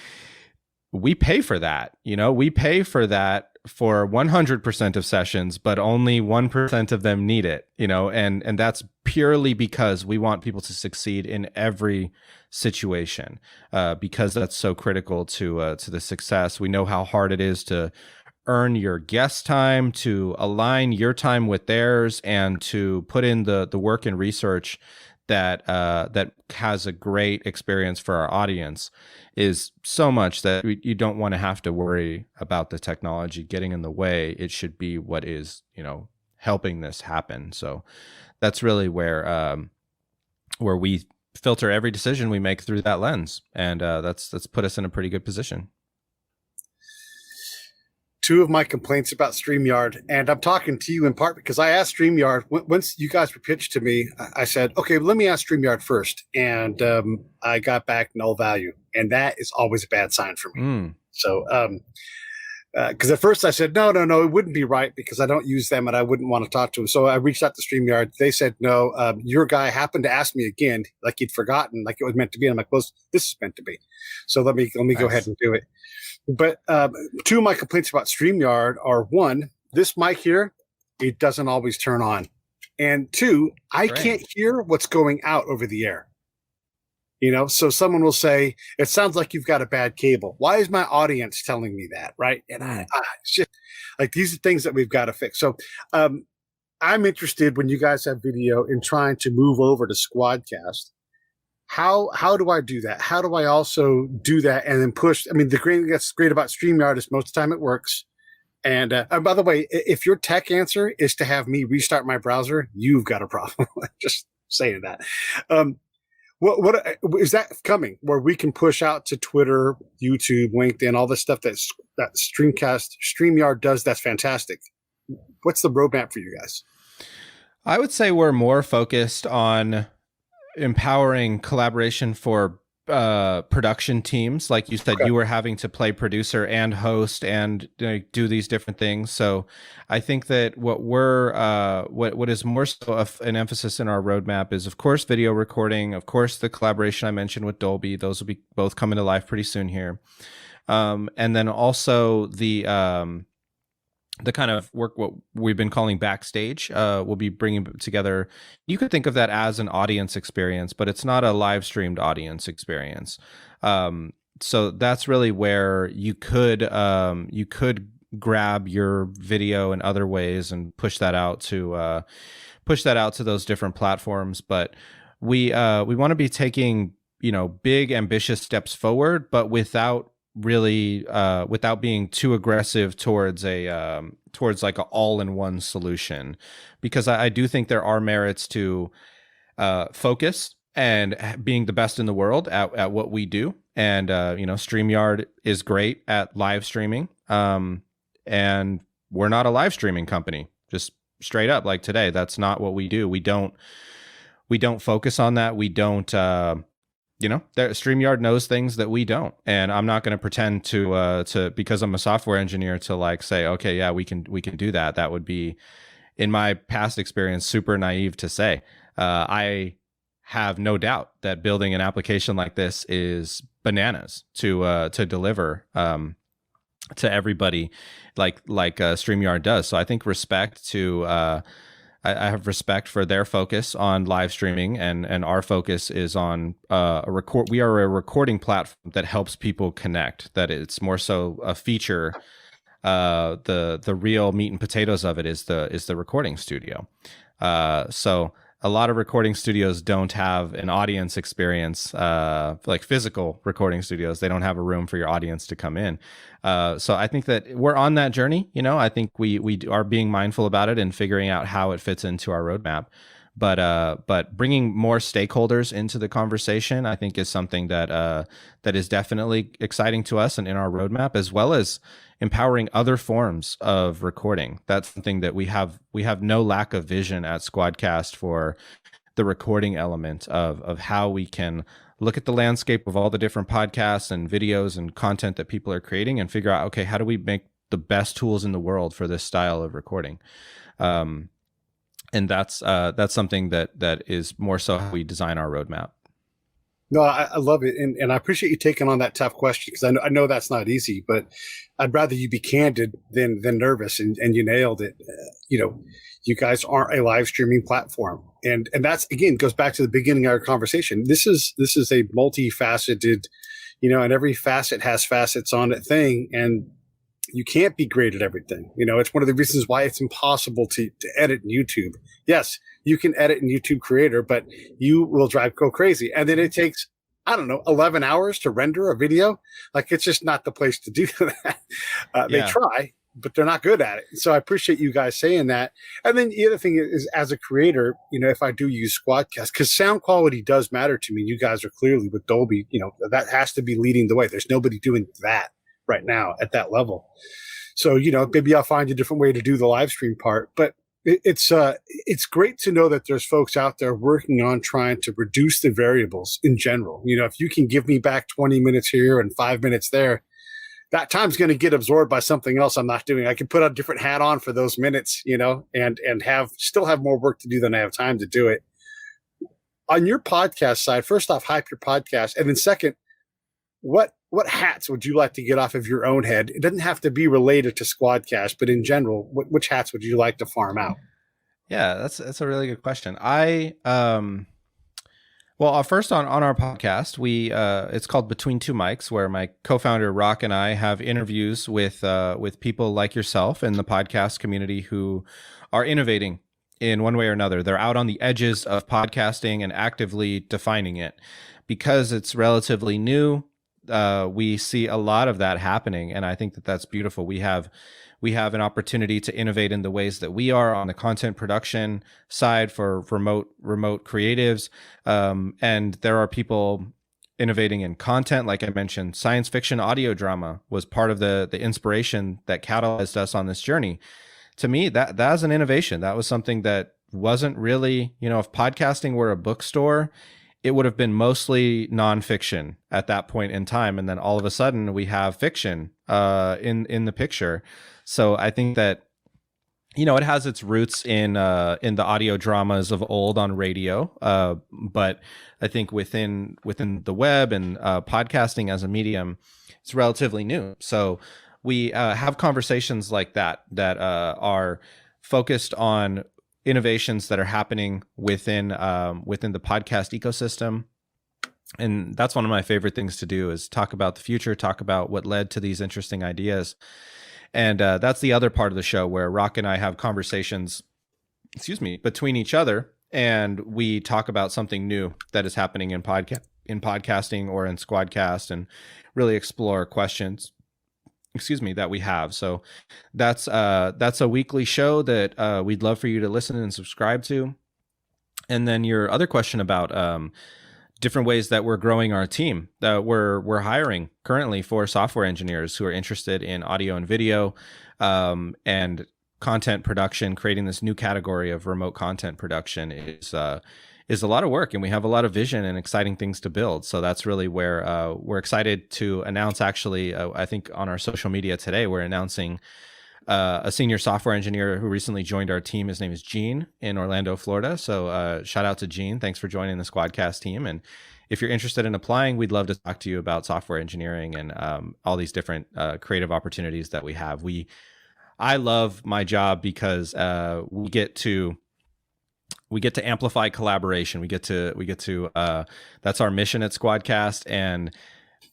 we pay for that. We pay for that for 100% of sessions, but only 1% of them need it. And that's purely because we want people to succeed in every situation, because that's so critical to the success. We know how hard it is to earn your guest time, to align your time with theirs, and to put in the work and research that that has a great experience for our audience, is so much that you don't want to have to worry about the technology getting in the way. It should be what is, helping this happen. So that's really where we filter every decision we make through that lens, and that's put us in a pretty good position. Two of my complaints about StreamYard, and I'm talking to you in part because I asked StreamYard, once you guys were pitched to me, I said, okay, let me ask StreamYard first. And I got back null value. And that is always a bad sign for me. So, because at first I said, no, it wouldn't be right because I don't use them and I wouldn't want to talk to them. So I reached out to StreamYard. They said, no, your guy happened to ask me again, like he'd forgotten, like it was meant to be. And I'm like, well, this is meant to be. So let me go ahead and do it. But two of my complaints about StreamYard are, one, this mic here, it doesn't always turn on. And two, I can't hear what's going out over the air. So someone will say, it sounds like you've got a bad cable. Why is my audience telling me that? Right. And it's just like, these are things that we've got to fix. So I'm interested, when you guys have video, in trying to move over to Squadcast. How do I do that? How do I also do that and then push? I mean, the thing that's great about StreamYard is most of the time it works. And by the way, if your tech answer is to have me restart my browser, you've got a problem. Just saying that. What is that coming where we can push out to Twitter, YouTube, LinkedIn, all the stuff that StreamYard does? That's fantastic. What's the roadmap for you guys? I would say we're more focused on empowering collaboration for production teams. Like you said, you were having to play producer and host and do these different things. So I think that what is more so of an emphasis in our roadmap is, of course, video recording, of course, the collaboration I mentioned with Dolby. Those will be both coming to life pretty soon here. And then also the kind of work, what we've been calling backstage, we'll be bringing together. You could think of that as an audience experience, but it's not a live streamed audience experience. So that's really where you could grab your video in other ways and push that out to those different platforms. But we want to be taking big ambitious steps forward, but without being too aggressive towards like an all-in-one solution, because I do think there are merits to focus and being the best in the world at what we do. And StreamYard is great at live streaming, and we're not a live streaming company. Just straight up, like today, that's not what we do. We don't focus on that. We don't. StreamYard knows things that we don't, and I'm not going to pretend to because I'm a software engineer to like say, okay, yeah, we can do that. That would be, in my past experience, super naive to say. I have no doubt that building an application like this is bananas to deliver to everybody like StreamYard does. So I think I have respect for their focus on live streaming, and our focus is on we are a recording platform that helps people connect. That it's more so a feature. The real meat and potatoes of it is the recording studio. So a lot of recording studios don't have an audience experience, like physical recording studios. They don't have a room for your audience to come in. So I think that we're on that journey. I think we are being mindful about it and figuring out how it fits into our roadmap. But bringing more stakeholders into the conversation, I think, is something that is definitely exciting to us and in our roadmap, as well as empowering other forms of recording. That's something that we have no lack of vision at Squadcast for the recording element of how we can look at the landscape of all the different podcasts and videos and content that people are creating and figure out, okay, how do we make the best tools in the world for this style of recording? And that's something that is more so how we design our roadmap. No, I love it. And I appreciate you taking on that tough question, because I know that's not easy, but I'd rather you be candid than nervous, and you nailed it. You guys aren't a live streaming platform. And that's, again, goes back to the beginning of our conversation. This is a multifaceted, and every facet has facets on it thing. And you can't be great at everything. It's one of the reasons why it's impossible to edit in YouTube. Yes, you can edit in YouTube Creator, but you will go crazy. And then it takes, I don't know, 11 hours to render a video. Like, it's just not the place to do that. They try, but they're not good at it. So I appreciate you guys saying that. And then the other thing is, as a creator, if I do use Squadcast, because sound quality does matter to me. You guys are clearly with Dolby, that has to be leading the way. There's nobody doing that right now at that level. So, maybe I'll find a different way to do the live stream part, but it's great to know that there's folks out there working on trying to reduce the variables in general. If you can give me back 20 minutes here and 5 minutes there, that time's going to get absorbed by something else I'm not doing. I can put a different hat on for those minutes, and still have more work to do than I have time to do it. On your podcast side, first off, hype your podcast. And then second, what hats would you like to get off of your own head? It doesn't have to be related to Squadcast, but in general, which hats would you like to farm out? Yeah, that's a really good question. First on our podcast, it's called Between Two Mics, where my co-founder Rock and I have interviews with people like yourself in the podcast community who are innovating in one way or another. They're out on the edges of podcasting and actively defining it. Because it's relatively new, we see a lot of that happening, and I think that that's beautiful. We have an opportunity to innovate in the ways that we are on the content production side for remote creatives, and there are people innovating in content. Like I mentioned, science fiction audio drama was part of the inspiration that catalyzed us on this journey. To me, that is an innovation. That was something that wasn't really, if podcasting were a bookstore, it would have been mostly nonfiction at that point in time. And then all of a sudden we have fiction in the picture. So I think that, it has its roots in the audio dramas of old on radio. But I think within the web and podcasting as a medium, it's relatively new. So we have conversations like that are focused on innovations that are happening within the podcast ecosystem. And that's one of my favorite things to do, is talk about the future, talk about what led to these interesting ideas. And that's the other part of the show where Rock and I have conversations, between each other, and we talk about something new that is happening in podcasting or in Squadcast, and really explore questions that we have. So that's a weekly show that we'd love for you to listen and subscribe to. And then your other question about different ways that we're growing our team, that we're hiring currently for software engineers who are interested in audio and video and content production. Creating this new category of remote content production is a lot of work, and we have a lot of vision and exciting things to build. So that's really where we're excited to announce, actually, I think on our social media today, we're announcing a senior software engineer who recently joined our team. His name is Gene in Orlando, Florida. So shout out to Gene. Thanks for joining the Squadcast team. And if you're interested in applying, we'd love to talk to you about software engineering and all these different creative opportunities that we have. I love my job because we get to amplify collaboration. We get to that's our mission at Squadcast, and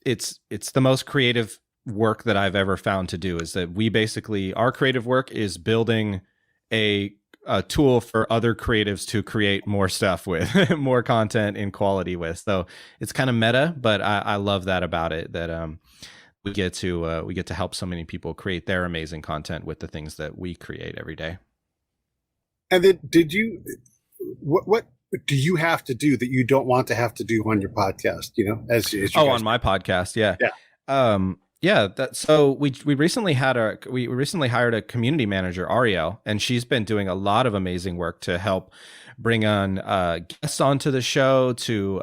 it's the most creative work that I've ever found to do. Is that we basically, our creative work is building a tool for other creatives to create more stuff with, more content in quality with. So it's kind of meta, but I love that about it, that we get to help so many people create their amazing content with the things that we create every day. And then what do you have to do that you don't want to have to do on your podcast? As you guys on my podcast, yeah. So we recently hired a community manager, Ariel, and she's been doing a lot of amazing work to help bring on guests onto the show to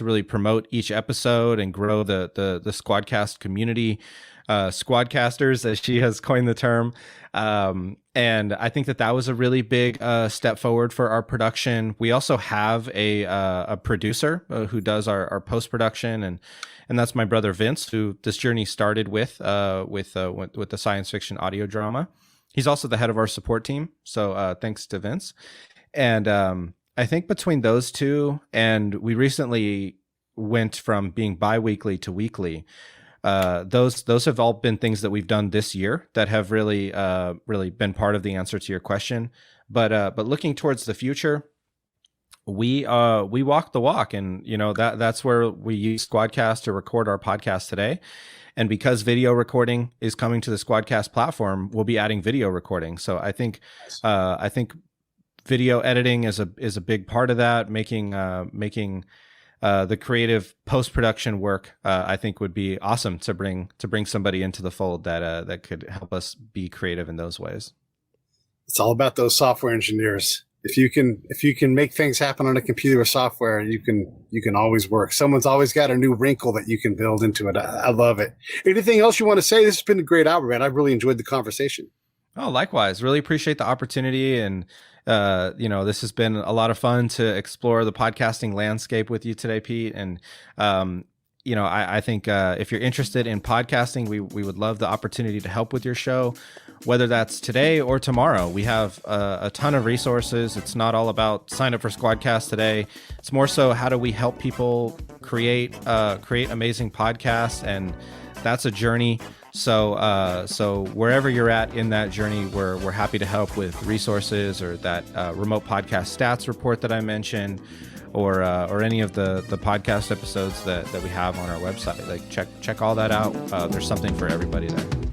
really promote each episode and grow the Squadcast community, Squadcasters, as she has coined the term. And I think that was a really big step forward for our production. We also have a producer who does our post production, and that's my brother Vince, who this journey started with the science fiction audio drama. He's also the head of our support team, so thanks to Vince. And I think between those two, and we recently went from being bi-weekly to weekly. those have all been things that we've done this year that have really been part of the answer to your question. But looking towards the future, we walk the walk, and that's where we use Squadcast to record our podcast today. And because video recording is coming to the Squadcast platform, we'll be adding video recording. So I think video editing is a big part of that. Making the creative post-production work, I think, would be awesome to bring somebody into the fold that could help us be creative in those ways. It's all about those software engineers. If you can make things happen on a computer with software, you can always work. Someone's always got a new wrinkle that you can build into it. I love it. Anything else you want to say? This has been a great hour, man. I've really enjoyed the conversation. Oh, likewise. Really appreciate the opportunity. And, this has been a lot of fun to explore the podcasting landscape with you today, Pete. And, I think if you're interested in podcasting, we would love the opportunity to help with your show, whether that's today or tomorrow. We have a ton of resources. It's not all about sign up for Squadcast today. It's more so how do we help people create amazing podcasts, and that's a journey. So wherever you're at in that journey, we're happy to help with resources, or that remote podcast stats report that I mentioned, or any of the podcast episodes that we have on our website. Like check all that out. There's something for everybody there.